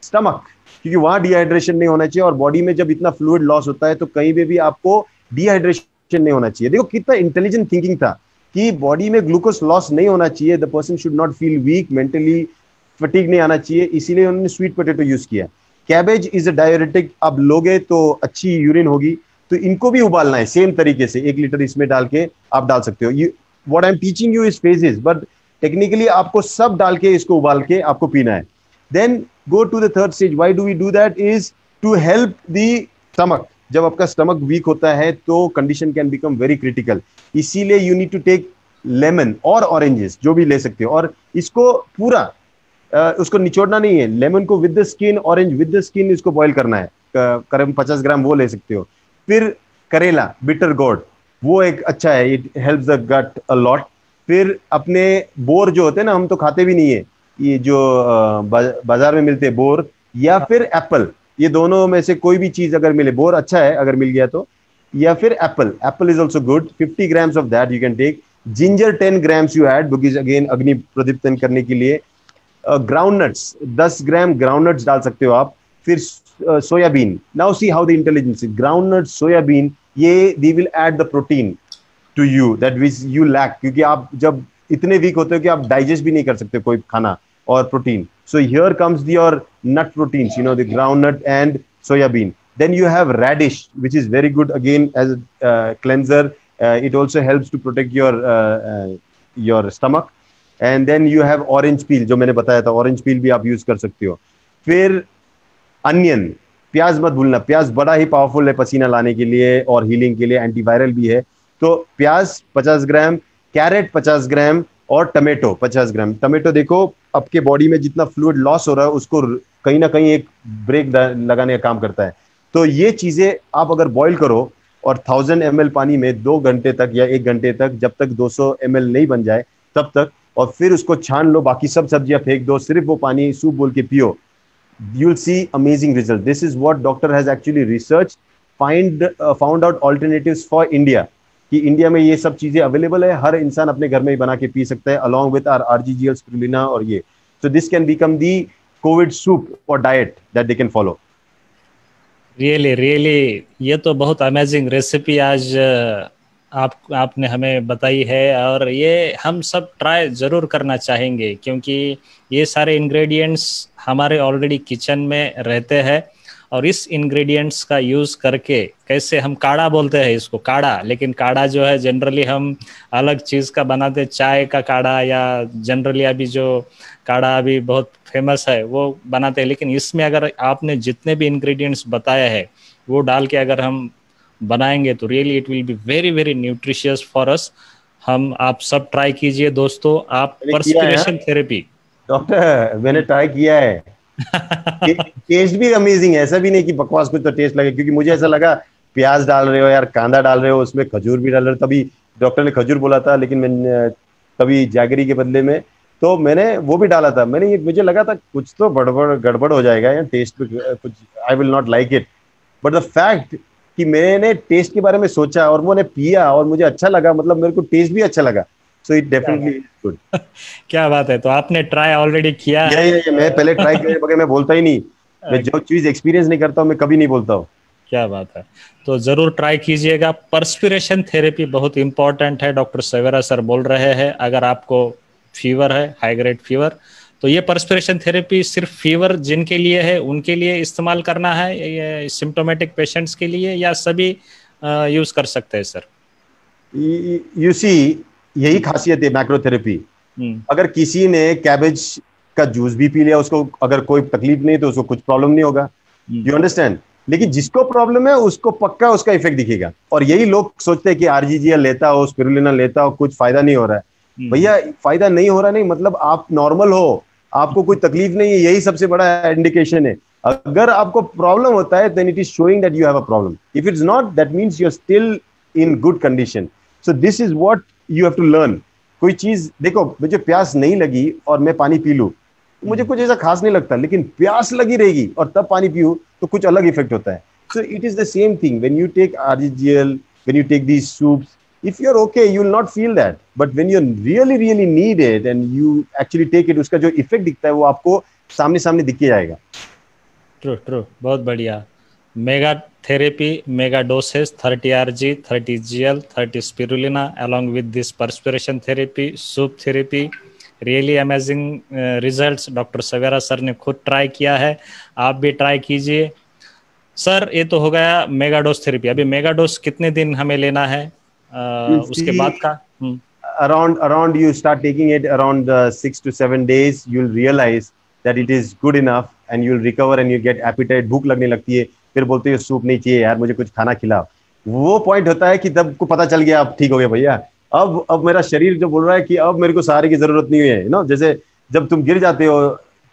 stomach, क्योंकि वहां डिहाइड्रेशन नहीं होना चाहिए। और बॉडी में जब इतना फ्लूइड लॉस होता है तो कहीं पे भी आपको डिहाइड्रेशन नहीं होना चाहिए। देखो कितना इंटेलिजेंट थिंकिंग था कि बॉडी में ग्लूकोज लॉस नहीं होना चाहिए, the person should not feel weak, mentally fatigue नहीं आना चाहिए, इसीलिए उन्होंने स्वीट पोटैटो यूज किया। कैबेज इज अ डायरेटिक, अब लोगे तो अच्छी यूरिन होगी, तो इनको भी उबालना है सेम तरीके से। 1 लीटर इसमें डाल के आप डाल सकते हो। What I am teaching you is phases, but technically आपको सब डाल के इसको उबाल के आपको पीना है। Then go to the third stage. Why do we do that? Is to help the stomach. जब आपका स्टमक वीक होता है तो condition can become very critical, इसीलिए you need to take lemon और ऑरेंजेस, जो भी ले सकते हो, और इसको पूरा उसको निचोड़ना नहीं है। लेमन को with the skin, orange with the skin, इसको बॉईल करना है। करीब 50 ग्राम वो ले सकते हो। फिर करेला, बिटर गोर्ड, वो एक अच्छा है, it helps the gut a lot. फिर अपने बोर जो होते हैं ना, हम तो खाते भी नहीं है, ये जो बाजार में मिलते हैं बोर, या फिर एप्पल, ये दोनों में से कोई भी चीज अगर मिले, बोर अच्छा है अगर मिल गया तो, या फिर apple is also good. 50 grams of that you can take. Ginger 10 grams you add, because again अग्नि प्रदीप्तन करने के लिए। Ground nuts 10 gram ground nuts डाल सकते हो आप। फिर soybean, now see how the intelligence, ground nuts, soybean, ये they will add the protein to you that which you lack, क्योंकि आप जब इतने वीक होते हो कि आप डाइजेस्ट भी नहीं कर सकते कोई खाना और protein. So here comes your nut proteins, the ground nut and soybean. Then you have radish, which is very good again as a cleanser. It also helps to protect your stomach. And then you have orange peel, जो मैंने बताया था, orange peel भी आप यूज कर सकते हो। फिर अनियन, प्याज मत भूलना, प्याज बड़ा ही पावरफुल है पसीना लाने के लिए और हीलिंग के लिए, एंटीवायरल भी है। तो प्याज 50 ग्राम, कैरेट 50 ग्राम और टमेटो 50 ग्राम। टमेटो देखो आपके बॉडी में जितना फ्लूइड लॉस हो रहा है उसको कहीं ना कहीं एक ब्रेक लगाने का काम करता है। तो ये चीजें आप अगर बॉईल करो और 1000 ml पानी में 2 घंटे तक या 1 घंटे तक, जब तक 200 ml नहीं बन जाए तब तक, और फिर उसको छान लो, बाकी सब सब्जियां फेंक दो, सिर्फ वो पानी सूप बोल के पियो, you will C amazing result. This is what doctor has actually research found out alternatives for India, कि इंडिया में ये सब चीजें अवेलेबल है, हर इंसान अपने घर में ही बना के पी सकता है, along with our RGGL spirulina और ये। So this can become the COVID soup और diet that they can follow. Really ये तो बहुत अमेजिंग रेसिपी आज आपने हमें बताई है, और ये हम सब ट्राई ज़रूर करना चाहेंगे, क्योंकि ये सारे इंग्रेडिएंट्स हमारे ऑलरेडी किचन में रहते हैं। और इस इंग्रेडिएंट्स का यूज़ करके, कैसे हम काढ़ा बोलते हैं इसको, काढ़ा, लेकिन काढ़ा जो है जनरली हम अलग चीज़ का बनाते, चाय का काढ़ा, या जनरली अभी जो काढ़ा अभी बहुत फेमस है वो बनाते हैं। लेकिन इसमें अगर आपने जितने भी इंग्रेडिएंट्स बताया है वो डाल के अगर हम बनाएंगे तो really it will be very very nutritious for us. आप सब ट्राई कीजिए दोस्तों। आप पर्स्पिरेशन थेरेपी, डॉक्टर मैंने ट्राई किया है टेस्ट भी अमेजिंग है, ऐसा भी नहीं कि बकवास कुछ तो टेस्ट लगे, क्योंकि मुझे ऐसा लगा प्याज डाल रहे हो यार, कांदा डाल रहे हो, उसमें खजूर भी डाल रहे हो, तभी डॉक्टर ने खजूर बोला था, लेकिन मैंने तभी जैगरी के बदले में तो मैंने वो भी डाला था। मुझे लगा था कुछ तो गड़बड़ हो जाएगा या टेस्ट पे कुछ, I will not like it, but the fact कि मैंने टेस्ट के बारे में सोचा और मैंने पिया और मुझे अच्छा लगा, मतलब मेरे को टेस्ट भी अच्छा लगा, so it definitely is good. क्या बात है, तो आपने ट्राई ऑलरेडी किया है? मैं पहले ट्राई किए बगैर मैं बोलता ही नहीं, मैं जो चीज एक्सपीरियंस नहीं करता हूँ मैं कभी नहीं बोलता हूँ। क्या बात है, तो जरूर ट्राई कीजिएगा। पर्स्पिरेशन थेरेपी बहुत इंपॉर्टेंट है, डॉक्टर सवेरा सर बोल रहे हैं। अगर आपको फीवर है, हाई ग्रेड फीवर, तो ये पर्स्पिरेशन थेरेपी सिर्फ फीवर जिनके लिए है उनके लिए इस्तेमाल करना है, ये सिम्टोमेटिक पेशेंट्स के लिए, या सभी यूज कर सकते हैं सर? यू सी, यही खासियत है मैक्रोथेरेपी। अगर किसी ने कैबेज का जूस भी पी लिया, उसको अगर कोई तकलीफ नहीं तो उसको कुछ प्रॉब्लम नहीं होगा, यू अंडरस्टैंड। लेकिन जिसको प्रॉब्लम है उसको पक्का उसका इफेक्ट दिखेगा। और यही लोग सोचते हैं कि आरजीजीएल लेता हो, स्पिरुलिना लेता हो, कुछ फायदा नहीं हो रहा है। भैया फायदा नहीं हो रहा नहीं मतलब आप नॉर्मल हो, आपको कोई तकलीफ नहीं है, यही सबसे बड़ा इंडिकेशन है। अगर आपको प्रॉब्लम होता है then it is showing that you have a problem. If it's not that means you are still in good condition. So this is what you have to learn. कोई चीज देखो, मुझे प्यास नहीं लगी और मैं पानी पी लूं तो मुझे कुछ ऐसा खास नहीं लगता, लेकिन प्यास लगी रहेगी और तब पानी पीऊं तो कुछ अलग इफेक्ट होता है। So it is the same thing when you take RG GL, when you take these soups, if you're okay you will not feel that, but when you really need it and you actually take it, उसका जो इफेक्ट दिखता है वो आपको सामने सामने दिख के जाएगा। ट्रू ट्रू, बहुत बढ़िया। Mega therapy, mega dosage 30 RG, 30 GL, 30 spirulina along with this perspiration therapy, soup therapy, really amazing results. Doctor Savera sir ने खुद ट्राई किया है, आप भी ट्राई कीजिए। सर ये तो हो गया मेगा डोज थेरेपी, अभी मेगा डोज कितने दिन हमें लेना है उसके बाद का? around you start taking it around 6 to 7 days, you'll realize that it is good enough and you'll recover and you get appetite, भूख लगने लगती है, फिर बोलते हो सूप नहीं चाहिए यार, मुझे कुछ खाना खिलाओ। वो पॉइंट होता है कि तब को पता चल गया अब ठीक हो गया भैया, अब मेरा शरीर जो बोल रहा है कि अब मेरे को सहारे की जरूरत नहीं है। नो, जैसे जब तुम गिर जाते हो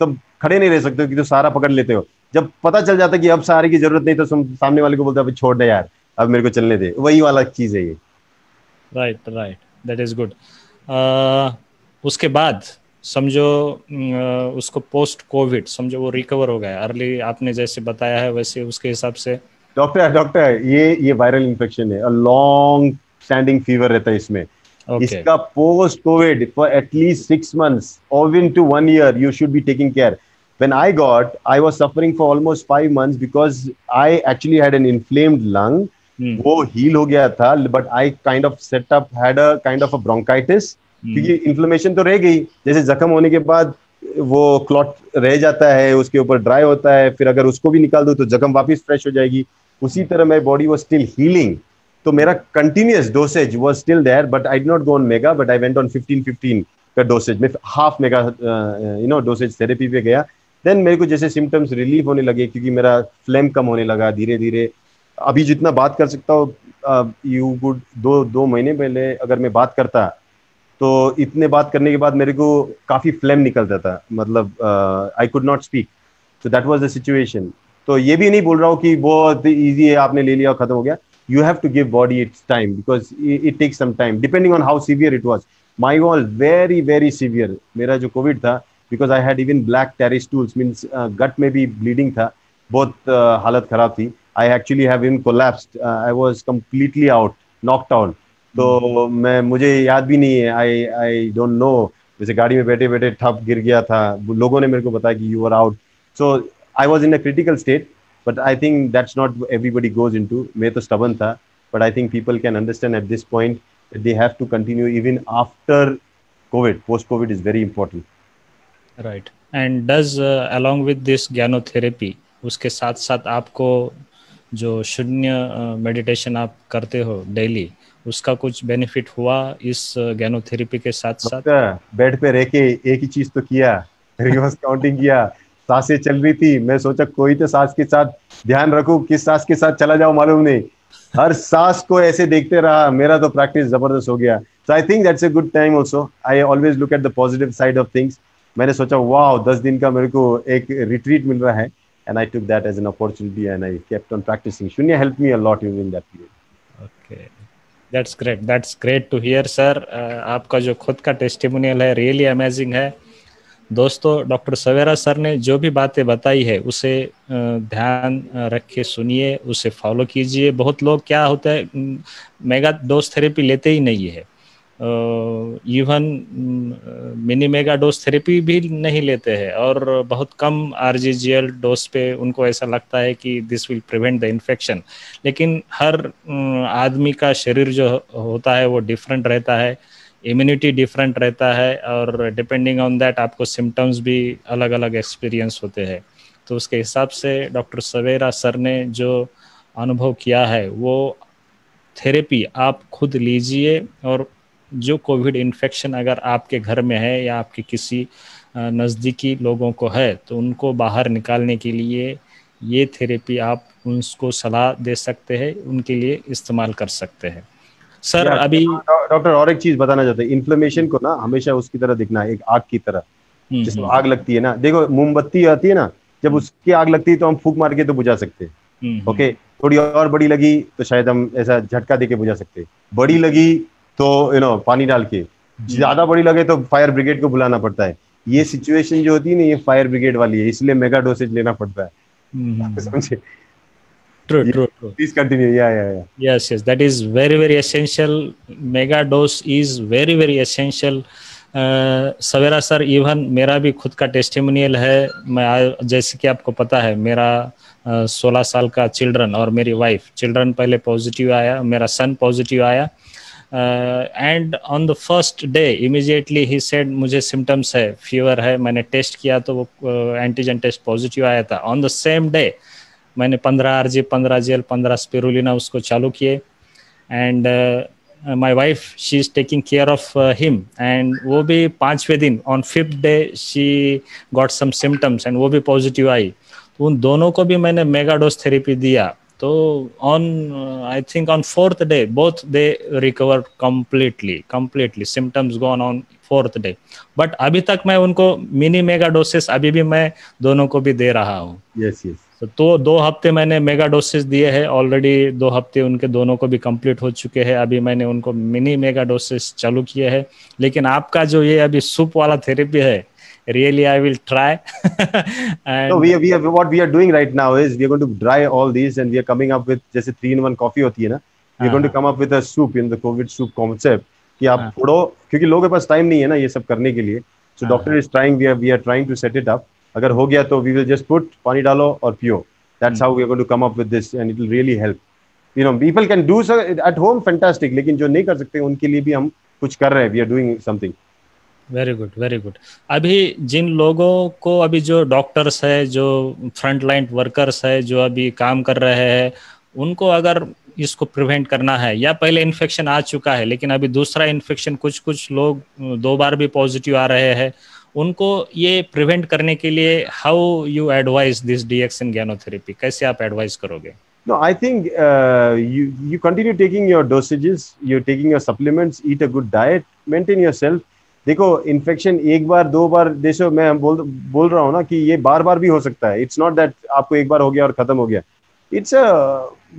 तब खड़े नहीं रह सकते हो कि तो सहारा पकड़ लेते हो, जब पता चल जाता है कि अब सहारे की जरूरत नहीं तो सामने वाले को बोलते हो छोड़ दे यार, अब मेरे को चलने दे, वही वाला चीज है ये। Right right, that is good. उसके बाद समझो उसको पोस्ट कोविड समझो वो रिकवर हो गया, अर्ली आपने जैसे बताया है वैसे उसके हिसाब से। डॉक्टर ये वायरल इन्फेक्शन है, लॉन्ग स्टैंडिंग फीवर रहता है इसमें। इसका post Covid for at least 6 months or even to 1 year you should be taking care. When I was suffering for almost 5 months because I actually had an inflamed lung. वो हील हो गया था, but I kind of setup had a kind of a bronchitis, क्योंकि इन्फ्लेमेशन तो रह गई, जैसे जख्म होने के बाद वो क्लॉट रह जाता है, उसके ऊपर ड्राई होता है, फिर अगर उसको भी निकाल दो तो जख्म वापस फ्रेश हो जाएगी। उसी तरह my body was still healing, तो मेरा continuous dosage was still there, but I did not go on mega, but I went on 15-15 का डोसेज में, हाफ मेगा डोसेज थेरेपी पे गया। देन मेरे को जैसे सिम्टम्स रिलीफ होने लगे, क्योंकि मेरा फ्लेम कम होने लगा धीरे धीरे। अभी जितना बात कर सकता हूँ, यू गुड 2 महीने पहले अगर मैं बात करता तो इतने बात करने के बाद मेरे को काफी फ्लेम निकलता था, मतलब I could not speak. So that was the situation. तो ये भी नहीं बोल रहा हूँ कि बहुत इजी है, आपने ले लिया और खत्म हो गया। You have to give body its time, because it takes some time depending on how severe it was. My was very very severe मेरा जो कोविड था, because I had even black tarry stools, means gut में भी ब्लीडिंग था, बहुत हालत खराब थी। I actually have even collapsed. I was completely out, knocked out. तो मुझे याद भी नहीं है, I don't know. जैसे गाड़ी में बैठे बैठे ठप गिर गया था, लोगों ने मेरे को बताया कि you were out. So I was in a critical state, but I think that's not everybody goes into. मैं तो stubborn था, but I think people can understand at this point that they have to continue even after COVID. Post-COVID is very important. Right. And does along with this ज्ञानोथेरेपी, उसके साथ साथ आपको जो शून्य मेडिटेशन आप करते हो डेली, उसका कुछ बेनिफिट हुआ इस ज्ञानोथेरेपी के साथ साथ? बेड पे रह के एक ही चीज तो किया, रिवर्स काउंटिंग किया, सांसें चल रही थी, मैं सोचा कोई तो सांस के साथ ध्यान रखूं, किस सांस के साथ चला जाओ मालूम नहीं, हर सांस को ऐसे देखते रहा, मेरा तो प्रैक्टिस जबरदस्त हो गया। So I think that's a good time also. I always look at the positive side of things. मैंने सोचा वाह 10 दिन का मेरे को एक रिट्रीट मिल रहा है, and I took that as an opportunity and I kept on practicing. Shunya helped me a lot even in that period. Okay, that's great to hear sir. आपका जो खुद का टेस्टिमोनियल है रियली अमेजिंग है। दोस्तों, डॉक्टर सवेरा सर ने जो भी बातें बताई है उसे ध्यान रख के सुनिए, उसे फॉलो कीजिए। बहुत लोग क्या होता है मेगा डोज थेरेपी लेते ही नहीं है, even mini mega dose therapy भी नहीं लेते हैं, और बहुत कम आरजीजीएल डोज पे उनको ऐसा लगता है कि this will prevent the infection. लेकिन हर आदमी का शरीर जो होता है वो डिफरेंट रहता है, इम्यूनिटी डिफरेंट रहता है, और डिपेंडिंग ऑन दैट आपको सिम्टम्स भी अलग अलग एक्सपीरियंस होते हैं। तो उसके हिसाब से डॉक्टर सवेरा सर ने जो अनुभव किया है वो थेरेपी आप खुद लीजिए, और जो कोविड इन्फेक्शन अगर आपके घर में है या आपके किसी नज़दीकी लोगों को है तो उनको बाहर निकालने के लिए ये थेरेपी आप उनको सलाह दे सकते हैं, उनके लिए इस्तेमाल कर सकते हैं। सर अभी डॉक्टर और एक चीज बताना चाहते हैं, इन्फ्लेमेशन को ना हमेशा उसकी तरह दिखना है, एक आग की तरह। जैसे आग लगती है ना, देखो मोमबत्ती आती है ना, जब उसकी आग लगती है तो हम फूंक मार के तो बुझा सकते हैं, ओके। थोड़ी और बड़ी लगी तो शायद हम ऐसा झटका देके बुझा सकते हैं, बड़ी लगी तो पानी डाल के, ज्यादा बड़ी लगे तो फायर ब्रिगेड को बुलाना पड़ता है। ये सिचुएशन जो होती है ना, ये फायर ब्रिगेड वाली है, इसलिए मेगा डोसेज लेना पड़ता है। समझे? True, true, true. Please continue. Yeah. Yes, that is very, very essential. Mega dose is very, very essential. Savera sir, even मेरा भी खुद का टेस्टिमोनियल है। मैं जैसे कि आपको पता है, मेरा 16 साल का चिल्ड्रन और मेरी वाइफ, चिल्ड्रन पहले पॉजिटिव आया, मेरा सन पॉजिटिव आया, and on the first day immediately he said मुझे सिम्टम्स है, फीवर है। मैंने टेस्ट किया तो वो एंटीजन टेस्ट पॉजिटिव आया था। ऑन द सेम डे मैंने 15 RG, 15 जेल, 15 स्पिरुलिना उसको चालू किए, and my wife she is taking care of him, and वो भी 5वें दिन on 5th day she got some symptoms and वो भी पॉजिटिव आई। तो उन दोनों को भी मैंने मेगा डोज थेरेपी दिया। तो on I think on 4th day both they recover completely symptoms gone on 4th day. But अभी तक मैं उनको मिनी मेगा डोसेस अभी भी मैं दोनों को भी दे रहा हूँ। यस। तो 2 हफ्ते मैंने मेगा डोसेस दिए हैं ऑलरेडी, 2 हफ्ते उनके दोनों को भी कंप्लीट हो चुके हैं। अभी मैंने उनको मिनी मेगा डोसेस चालू किए हैं। लेकिन आपका जो ये अभी सूप वाला थेरेपी है, really I will try. And so what we are doing right now is we are going to dry all these and we are coming up with, जैसे 3-in-1 कॉफी होती है ना, we are going to come up with a soup in the COVID soup concept कि आप फोड़ो, क्योंकि लोगों के पास टाइम नहीं है ना ये सब करने के लिए। So doctor is trying, we are trying to set it up. अगर हो गया तो we will just put पानी डालो और पियो। That's how we are going to come up with this and it will really help. People can do so at home, fantastic. लेकिन जो नहीं कर सकते उनके लिए भी हम कुछ कर रहे हैं, we are doing something. Very good. अभी जिन लोगों को, अभी जो डॉक्टर्स है, जो फ्रंट लाइन वर्कर्स है, जो अभी काम कर रहे हैं, उनको अगर इसको प्रिवेंट करना है, या पहले इन्फेक्शन आ चुका है लेकिन अभी दूसरा इन्फेक्शन, कुछ लोग 2 बार भी पॉजिटिव आ रहे हैं, उनको ये प्रिवेंट करने के लिए how you advise this DXN गैनोथेरेपी, कैसे आप एडवाइज करोगे? No, I think you continue taking your dosages, you're taking your supplements, eat a good diet, maintain yourself. देखो, इन्फेक्शन 1 बार 2 बार, देखो मैं बोल रहा हूँ ना कि ये बार भी हो सकता है। इट्स नॉट दैट आपको 1 बार हो गया और खत्म हो गया। इट्स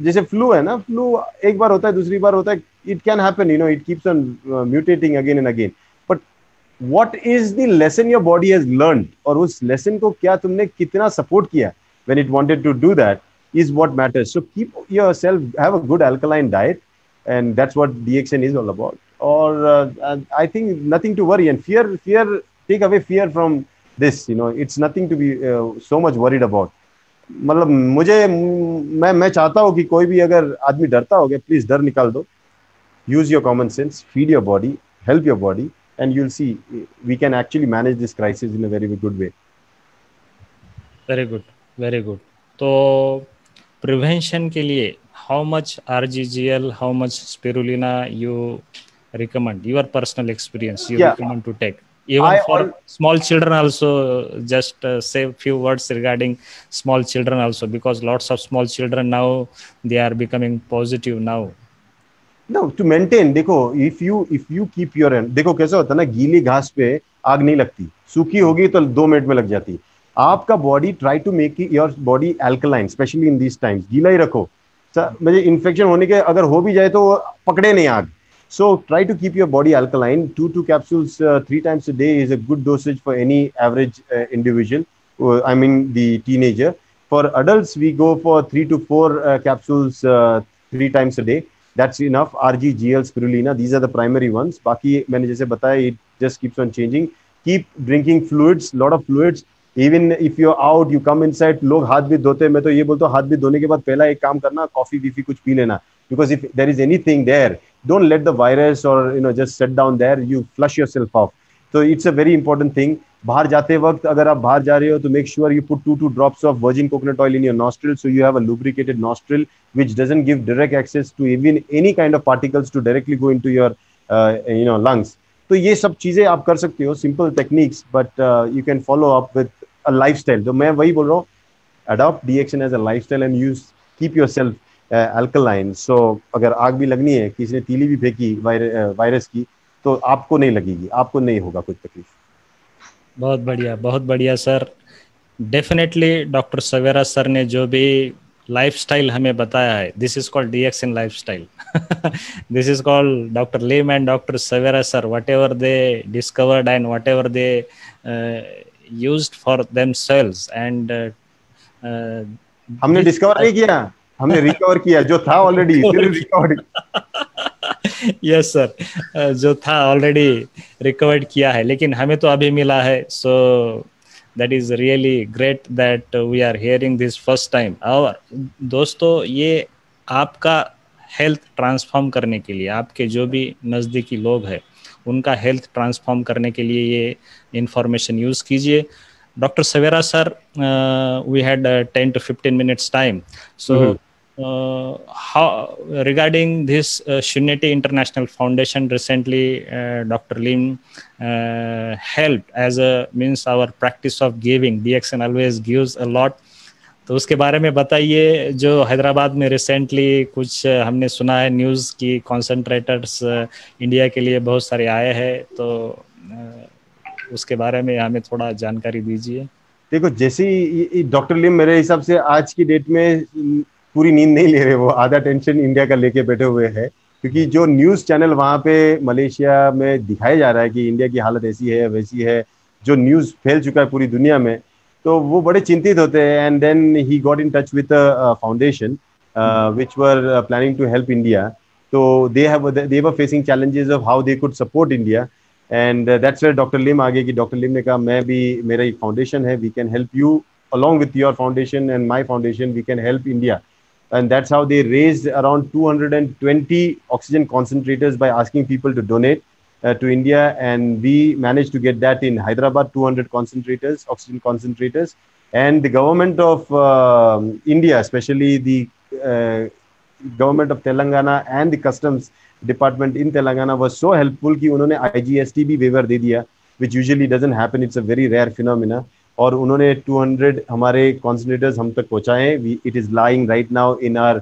जैसे फ्लू है ना, फ्लू 1 बार होता है, दूसरी बार होता है, it can happen, it keeps on mutating again and again. But what is the lesson your body has learned, और उस लेसन को क्या तुमने कितना सपोर्ट किया when it wanted to do that is what matters. So keep yourself, have a good alkaline diet, and that's what DXN is all about. Or I think nothing to worry, and fear, take away fear from this. It's nothing to be so much worried about. मतलब मैं चाहता हूँ कि कोई भी अगर आदमी डरता हो गया, प्लीज डर निकाल दो. Use your common sense, feed your body, help your body, and you'll see we can actually manage this crisis in a very good way. Very good. तो प्रिवेंशन के लिए how much RGGL, how much spirulina you recommend, your personal experience you recommend to take, even for small children also? Just say a few words regarding small children also, because lots of small children now they are becoming positive now. No, to maintain, देखो if you keep your, देखो कैसा होता है ना, गीली घास पे आग नहीं लगती, सूखी होगी तो 2 मिनट में लग जाती। आपका body try to make your body alkaline, specially in these times. गीला ही रखो, मुझे इन्फेक्शन होने के अगर हो भी जाए तो पकड़े नहीं आग। So try to keep your body alkaline. 2 capsules 3 times a day is a good dosage for any average individual, I mean the teenager. For adults we go for 3 to 4 capsules 3 times a day. That's enough. RGGL, spirulina, these are the primary ones. बाकी मैंने जैसे बताया, it just keeps on changing. Keep drinking fluids, lot of fluids. Even if you're out, you come inside, लोग हाथ भी धोते हैं, मैं तो ये बोलता हूँ हाथ भी धोने के बाद पहला एक काम करना, कॉफी बीफी कुछ पी लेना, because if there is anything there, don't let the virus or just sit down there, you flush yourself off. So it's a very important thing. बाहर जाते वक्त अगर आप बाहर जा रहे हो तो make sure you put 2 drops of virgin coconut oil in your nostril, so you have a lubricated nostril which doesn't give direct access to even any kind of particles to directly go into your lungs. तो ये सब चीजें आप कर सकते हो, simple techniques, but you can follow up with a lifestyle. तो मैं वही बोल रहा हूँ, adopt DXN as a lifestyle and use keep yourself alkaline. So अगर आग भी लगनी है, किसी ने तीली भी फेंकी वायरस की, तो आपको नहीं लगेगी, आपको नहीं होगा कुछ तकलीफ। बहुत बढ़िया sir. Definitely doctor Savera sir ने जो भी लाइफस्टाइल हमें बताया है, this is called DXN lifestyle. This is called doctor Lim and doctor Savera sir, whatever they discovered and whatever they used for themselves and हमने डिस्कवर नहीं किया, हमने रिकवर किया जो था ऑलरेडी, फिर रिकवर। यस सर, जो था ऑलरेडी रिकवर्ड किया है, लेकिन हमें तो अभी मिला है। So that is really great that we are hearing this first time. और दोस्तों, ये आपका हेल्थ ट्रांसफॉर्म करने के लिए, आपके जो भी नज़दीकी लोग हैं उनका हेल्थ ट्रांसफॉर्म करने के लिए ये इंफॉर्मेशन यूज़ कीजिए। Dr. Savera sir, we had 10 to 15 minutes time. So, how regarding this Shunyati International Foundation recently, Dr. Lim helped as a means our practice of giving. DXN always gives a lot. तो उसके बारे में बताइए। जो हैदराबाद में रिसेंटली कुछ हमने सुना है न्यूज़ की, कॉन्सेंट्रेटर्स इंडिया के लिए बहुत सारे आए हैं, तो उसके बारे में हमें थोड़ा जानकारी दीजिए। देखो, जैसे ही डॉक्टर लिम मेरे हिसाब से आज की डेट में पूरी नींद नहीं ले रहे, वो आधा टेंशन इंडिया का लेके बैठे हुए हैं, क्योंकि जो न्यूज़ चैनल वहाँ पे मलेशिया में दिखाया जा रहा है कि इंडिया की हालत ऐसी है वैसी है, जो न्यूज़ फैल चुका है पूरी दुनिया में, तो वो बड़े चिंतित होते हैं। And then he got in touch with a foundation which were planning to help India. तो they were facing challenges of how they could support India, and that's where doctor Lim आ गए कि डॉक्टर लिम ने कहा मैं भी, मेरा एक फाउंडेशन है, we can help you along with your foundation and my foundation, we can help India. And that's how they raised around 220 oxygen concentrators by asking people to donate to India, and we managed to get that in Hyderabad, 200 concentrators, oxygen concentrators. And the government of India, especially the government of Telangana and the customs department in Telangana was so helpful कि उन्होंने IGST भी waiver दे दिया, which usually doesn't happen, it's a very rare phenomena. और उन्होंने 200 हमारे concentrators हम तक पहुंचाए। It is lying right now in our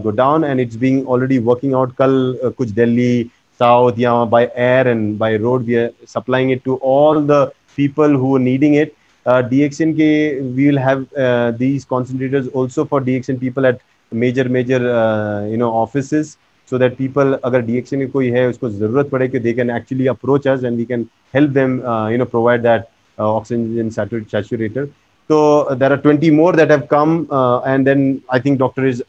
godown and it's being already working out. कल कुछ दिल्ली साउथ या by air and by road we are supplying it to all the people who are needing it. DXN के we will have these concentrators also for DXN people at major offices, so that people, अगर DXN में कोई है उसको जरूरत पड़े कि they can actually approach us and we can help them provide that oxygen saturator. So there are 20 more that have come, and then I think doctor is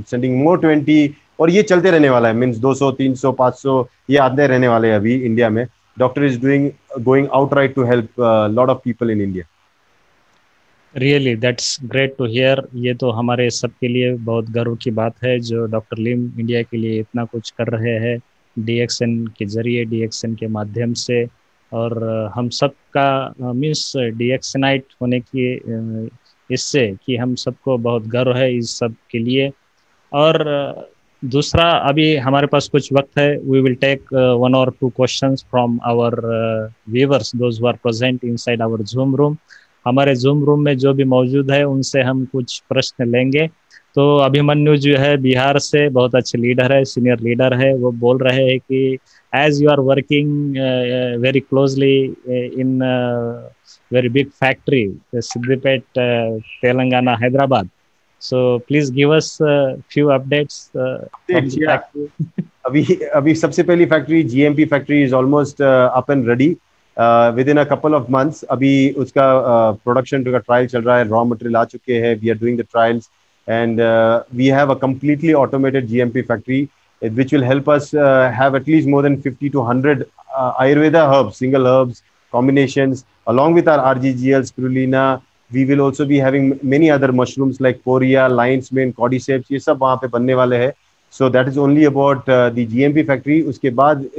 sending more 20, और ये चलते रहने वाला है, मीन्स 200 300 500 ये आते रहने वाले हैं अभी इंडिया में। Doctor is going outright to help a lot of people in India. Really that's great to hear. ये तो हमारे सबके लिए बहुत गर्व की बात है जो डॉक्टर लिम इंडिया के लिए इतना कुछ कर रहे हैं डीएक्सएन के जरिए, डीएक्सएन के माध्यम से। और हम सब का मीन्स डीएक्सनाइट होने की इससे कि हम सबको बहुत गर्व है इस सब के लिए। और दूसरा, अभी हमारे पास कुछ वक्त है, we will take 1 or 2 questions from our viewers, those who are present inside our Zoom room. हमारे जूम रूम में जो भी मौजूद है उनसे हम कुछ प्रश्न लेंगे। तो अभिमन्यु जो है बिहार से, बहुत अच्छे लीडर है, सीनियर लीडर है, वो बोल रहे हैं कि as you are working very closely in very big factory Siddipet Telangana Hyderabad, so please give us few updates. अभी सबसे पहली factory GMP factory is almost up and ready within a couple of months. अभी उसका प्रोडक्शन का ट्रायल चल रहा है, रॉ मटेरियल आ चुके हैं, we are doing the trials and we have a completely automated GMP factory which will help us have at least more than 50 to 100 Ayurveda herbs, single herbs combinations, along with our RGGL, spirulina. We will also be having many other mushrooms like poria, lion's mane, cordyceps, ये सब वहाँ पे बनने वाले हैं. So that is only about the GMP factory. उसके बाद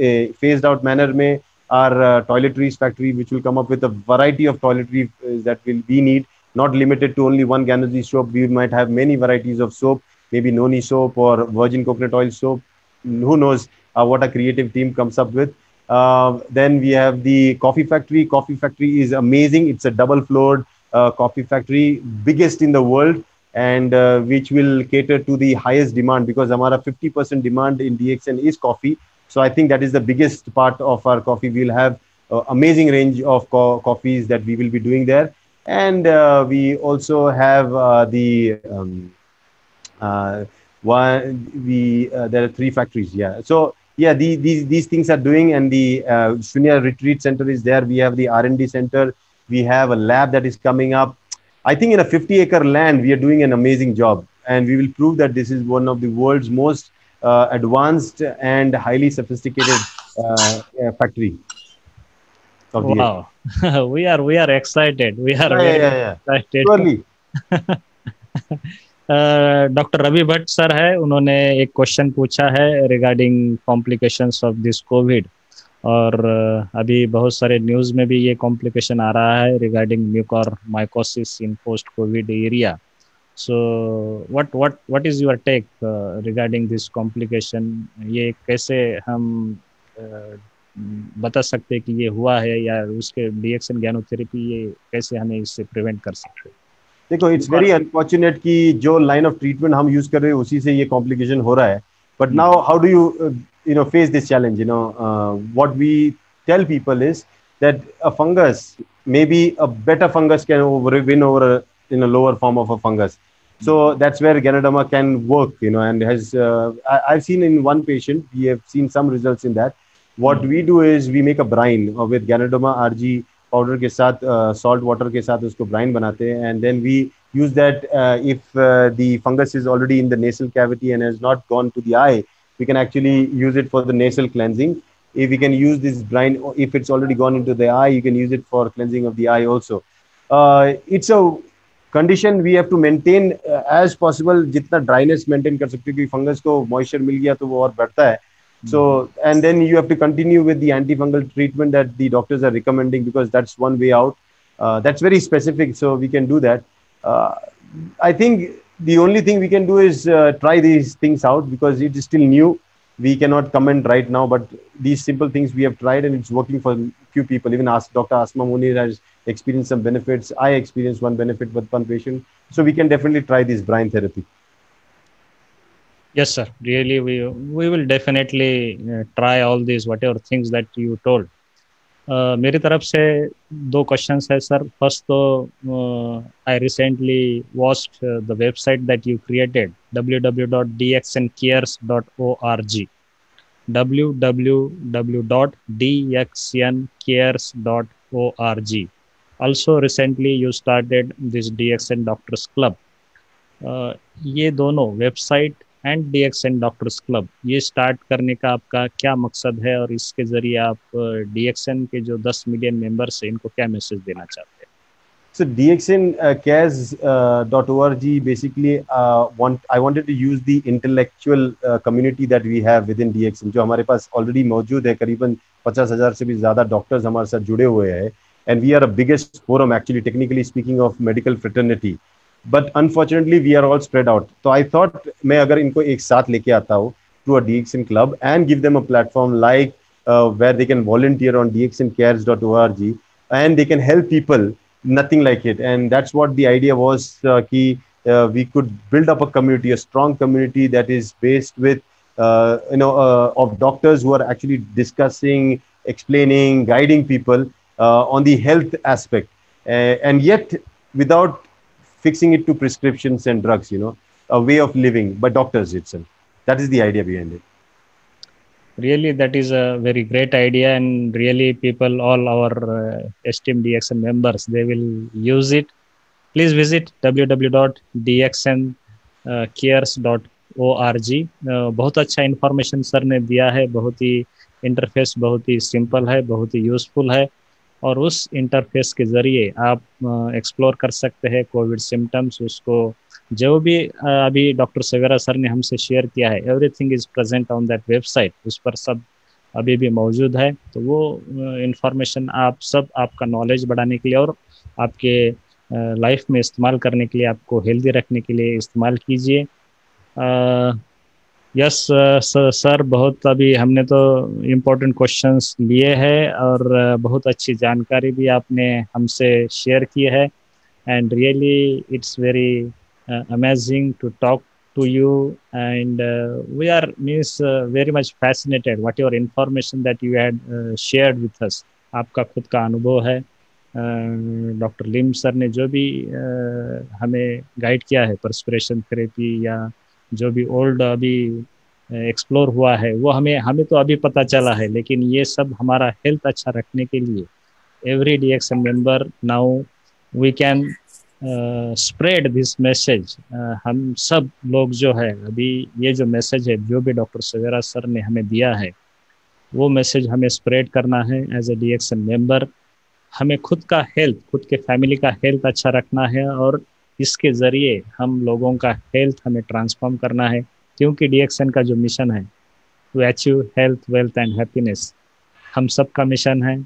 phased out manner में our toiletries factory, which will come up with a variety of toiletries that we need, not limited to only one Ganges soap. We might have many varieties of soap, maybe noni soap or virgin coconut oil soap. Who knows what a creative team comes up with. Then we have the coffee factory. Coffee factory is amazing. It's a double floored coffee factory, biggest in the world, and which will cater to the highest demand, because हमारा 50% demand in DXN is coffee. So I think that is the biggest part of our coffee. We'll have amazing range of coffees that we will be doing there. And we also have uh, there are three factories. Yeah. So yeah, these things are doing, and the Shunya Retreat Center is there. We have the R&D center. We have a lab that is coming up. I think in a 50-acre land, we are doing an amazing job, and we will prove that this is one of the world's most advanced and highly sophisticated factory of the. Wow. We are excited. We are Yeah, yeah, very yeah, yeah. excited. Surely. Doctor Ravi Bhatt sir है, उन्होंने एक क्वेश्चन पूछा है regarding complications of this COVID, और अभी बहुत सारे न्यूज़ में भी ये कॉम्प्लिकेशन आ रहा है regarding mucormycosis in post COVID area. So what is your take regarding this complication? ये कैसे हम बता सकते हैं कि ये हुआ है, या उसके डीएक्सन गैनोथेरेपी ये कैसे हमें इससे प्रिवेंट कर सकते हैं? देखो, इट्स वेरी अनफॉर्चुनेट कि जो लाइन ऑफ ट्रीटमेंट हम यूज कर रहे हैं उसी से ये कॉम्प्लिकेशन हो रहा है. But now how do you know face this challenge? What we tell people is that a fungus, maybe a better fungus can win over in a lower form of a fungus. So that's where Ganoderma can work, and has I've seen in one patient, we have seen some results in that. What we do is we make a brine with Ganoderma RG powder के साथ, सॉल्ट वाटर के साथ उसको ब्राइन बनाते हैं, and then we use that. If the fungus is already in the nasal cavity and has not gone to the eye, we can actually use it for the nasal cleansing. If we can use this brine, if it's already gone into the eye, you can use it for cleansing of the eye also. It's a condition we have to maintain as possible. जितना dryness maintain कर सकते हो, क्योंकि फंगस को moisture मिल गया तो वो और बढ़ता है. So, and then you have to continue with the antifungal treatment that the doctors are recommending, because that's one way out. That's very specific, so we can do that. I think the only thing we can do is try these things out, because it is still new. We cannot comment right now, but these simple things we have tried and it's working for few people. Even Dr. Asma Munir has experienced some benefits. I experienced one benefit with one patient. So we can definitely try this brine therapy. Yes, sir. Really, we will definitely try all these whatever things that you told. मेरी तरफ से 2 क्वेश्चंस है सर. फर्स्ट तो I recently watched the website that you created, www.dxncares.org, www.dxncares.org. Also recently you started this DXN Doctors Club. ये दोनों website and DXN doctors club, ये स्टार्ट करने का आपका क्या मकसद है, और इसके जरिए आप DXN के जो 10 मिलियन मेंबर्स हैं इनको क्या मैसेज देना चाहते हैं? So DXNcares.org basically I wanted to use the intellectual community that we have within DXN, जो हमारे पास ऑलरेडी मौजूद है. करीबन 50,000 से भी ज़्यादा डॉक्टर्स हमारे साथ जुड़े हुए हैं, and we are a biggest forum actually, technically speaking, of medical fraternity. But unfortunately we are all spread out. So I thought मैं अगर इनको एक साथ लेके आता हूँ through a DXN club and give them a platform like where they can volunteer on dxncares.org and they can help people, nothing like it. And that's what the idea was, कि we could build up a community, a strong community that is based with of doctors who are actually discussing, explaining, guiding people on the health aspect, and yet without fixing it to prescriptions and drugs, a way of living by doctors itself. That is the idea behind it. Really, that is a very great idea, and really people, all our esteemed DXN members, they will use it. Please visit www.dxncares.org. बहुत अच्छा इन्फॉर्मेशन सर ने दिया है, बहुत ही इंटरफेस बहुत ही सिंपल है, बहुत ही यूजफुल है, और उस इंटरफेस के ज़रिए आप एक्सप्लोर कर सकते हैं कोविड सिम्टम्स. उसको जो भी अभी डॉक्टर सवेरा सर ने हमसे शेयर किया है, everything is present on that website. उस पर सब अभी भी मौजूद है. तो वो इंफॉर्मेशन आप सब, आपका नॉलेज बढ़ाने के लिए और आपके लाइफ में इस्तेमाल करने के लिए, आपको हेल्दी रखने के लिए इस्तेमाल कीजिए. यस सर, बहुत अभी हमने तो इम्पोर्टेंट क्वेश्चंस लिए हैं और बहुत अच्छी जानकारी भी आपने हमसे शेयर की है. And really it's very amazing to talk to you, and we are means very much fascinated what your information that you had shared with us. आपका खुद का अनुभव है. डॉक्टर लिम सर ने जो भी हमें गाइड किया है पर्स्पिरेशन थेरेपी या जो भी ओल्ड अभी एक्सप्लोर हुआ है वो हमें हमें तो अभी पता चला है, लेकिन ये सब हमारा हेल्थ अच्छा रखने के लिए every DXN member now we can spread this message. हम सब लोग जो है अभी ये जो मैसेज है जो भी डॉक्टर सवेरा सर ने हमें दिया है वो मैसेज हमें स्प्रेड करना है एज ए DXN मेंबर. हमें खुद का हेल्थ, खुद के फैमिली का हेल्थ अच्छा रखना है और इसके ज़रिए हम लोगों का हेल्थ हमें ट्रांसफॉर्म करना है, क्योंकि DXN का जो मिशन है to achieve health, wealth and happiness हम सब का मिशन है.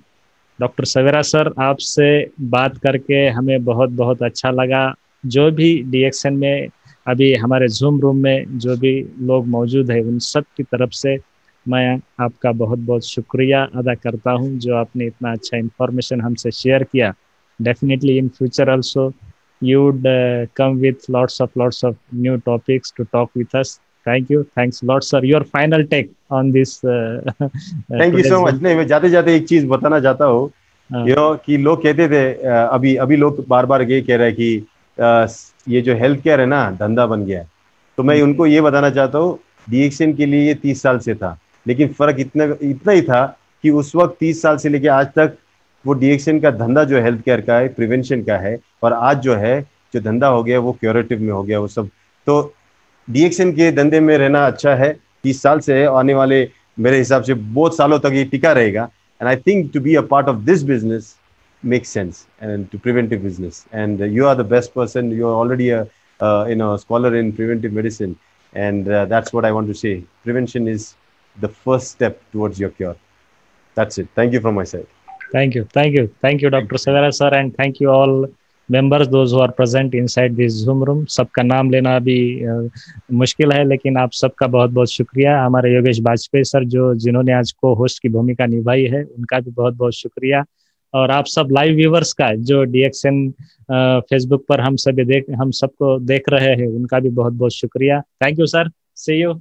डॉक्टर सवेरा सर, आपसे बात करके हमें बहुत बहुत अच्छा लगा. जो भी DXN में अभी हमारे जूम रूम में जो भी लोग मौजूद है उन सब की तरफ से मैं आपका बहुत बहुत शुक्रिया अदा करता हूं जो आपने इतना अच्छा इन्फॉर्मेशन हमसे शेयर किया. Definitely in future also you would come with lots of new topics to talk with us. Thank you. Thanks a lot, sir. Your final take on this. Thank you so much. नहीं, मैं जाते जाते एक चीज बताना चाहता हूँ कि लोग कहते थे अभी अभी लोग बार बार ये कह रहे हैं कि ये जो हेल्थ केयर है ना धंधा बन गया है. तो मैं उनको ये बताना चाहता हूँ DXN के लिए ये 30 साल से था, लेकिन फर्क इतना ही था कि उस वक्त 30 साल से लेके आज तक वो DXN का धंधा जो हेल्थ केयर का है, प्रिवेंशन का है, और आज जो है जो धंधा हो गया वो क्यूरेटिव में हो गया वो सब. तो DXN के धंधे में रहना अच्छा है. 30 साल से है, आने वाले मेरे हिसाब से बहुत सालों तक ये टिका रहेगा. And I think to be a part of this business makes sense, and to preventive business, and you are the best person. You are already a scholar in preventive medicine, and that's what I want to say. Prevention is the first step towards your cure. That's it. Thank you from my side. Thank you, Dr. Savera sir, and thank you all members, those who are present inside this Zoom room. सबका नाम लेना अभी मुश्किल है, लेकिन आप सबका बहुत बहुत शुक्रिया. हमारे योगेश बाजपेयी सर जिन्होंने आज को होस्ट की भूमिका निभाई है उनका भी बहुत बहुत शुक्रिया. और आप सब लाइव व्यूवर्स का जो DXN फेसबुक पर हम सबको देख रहे हैं उनका भी बहुत बहुत शुक्रिया. Thank you sir. See you.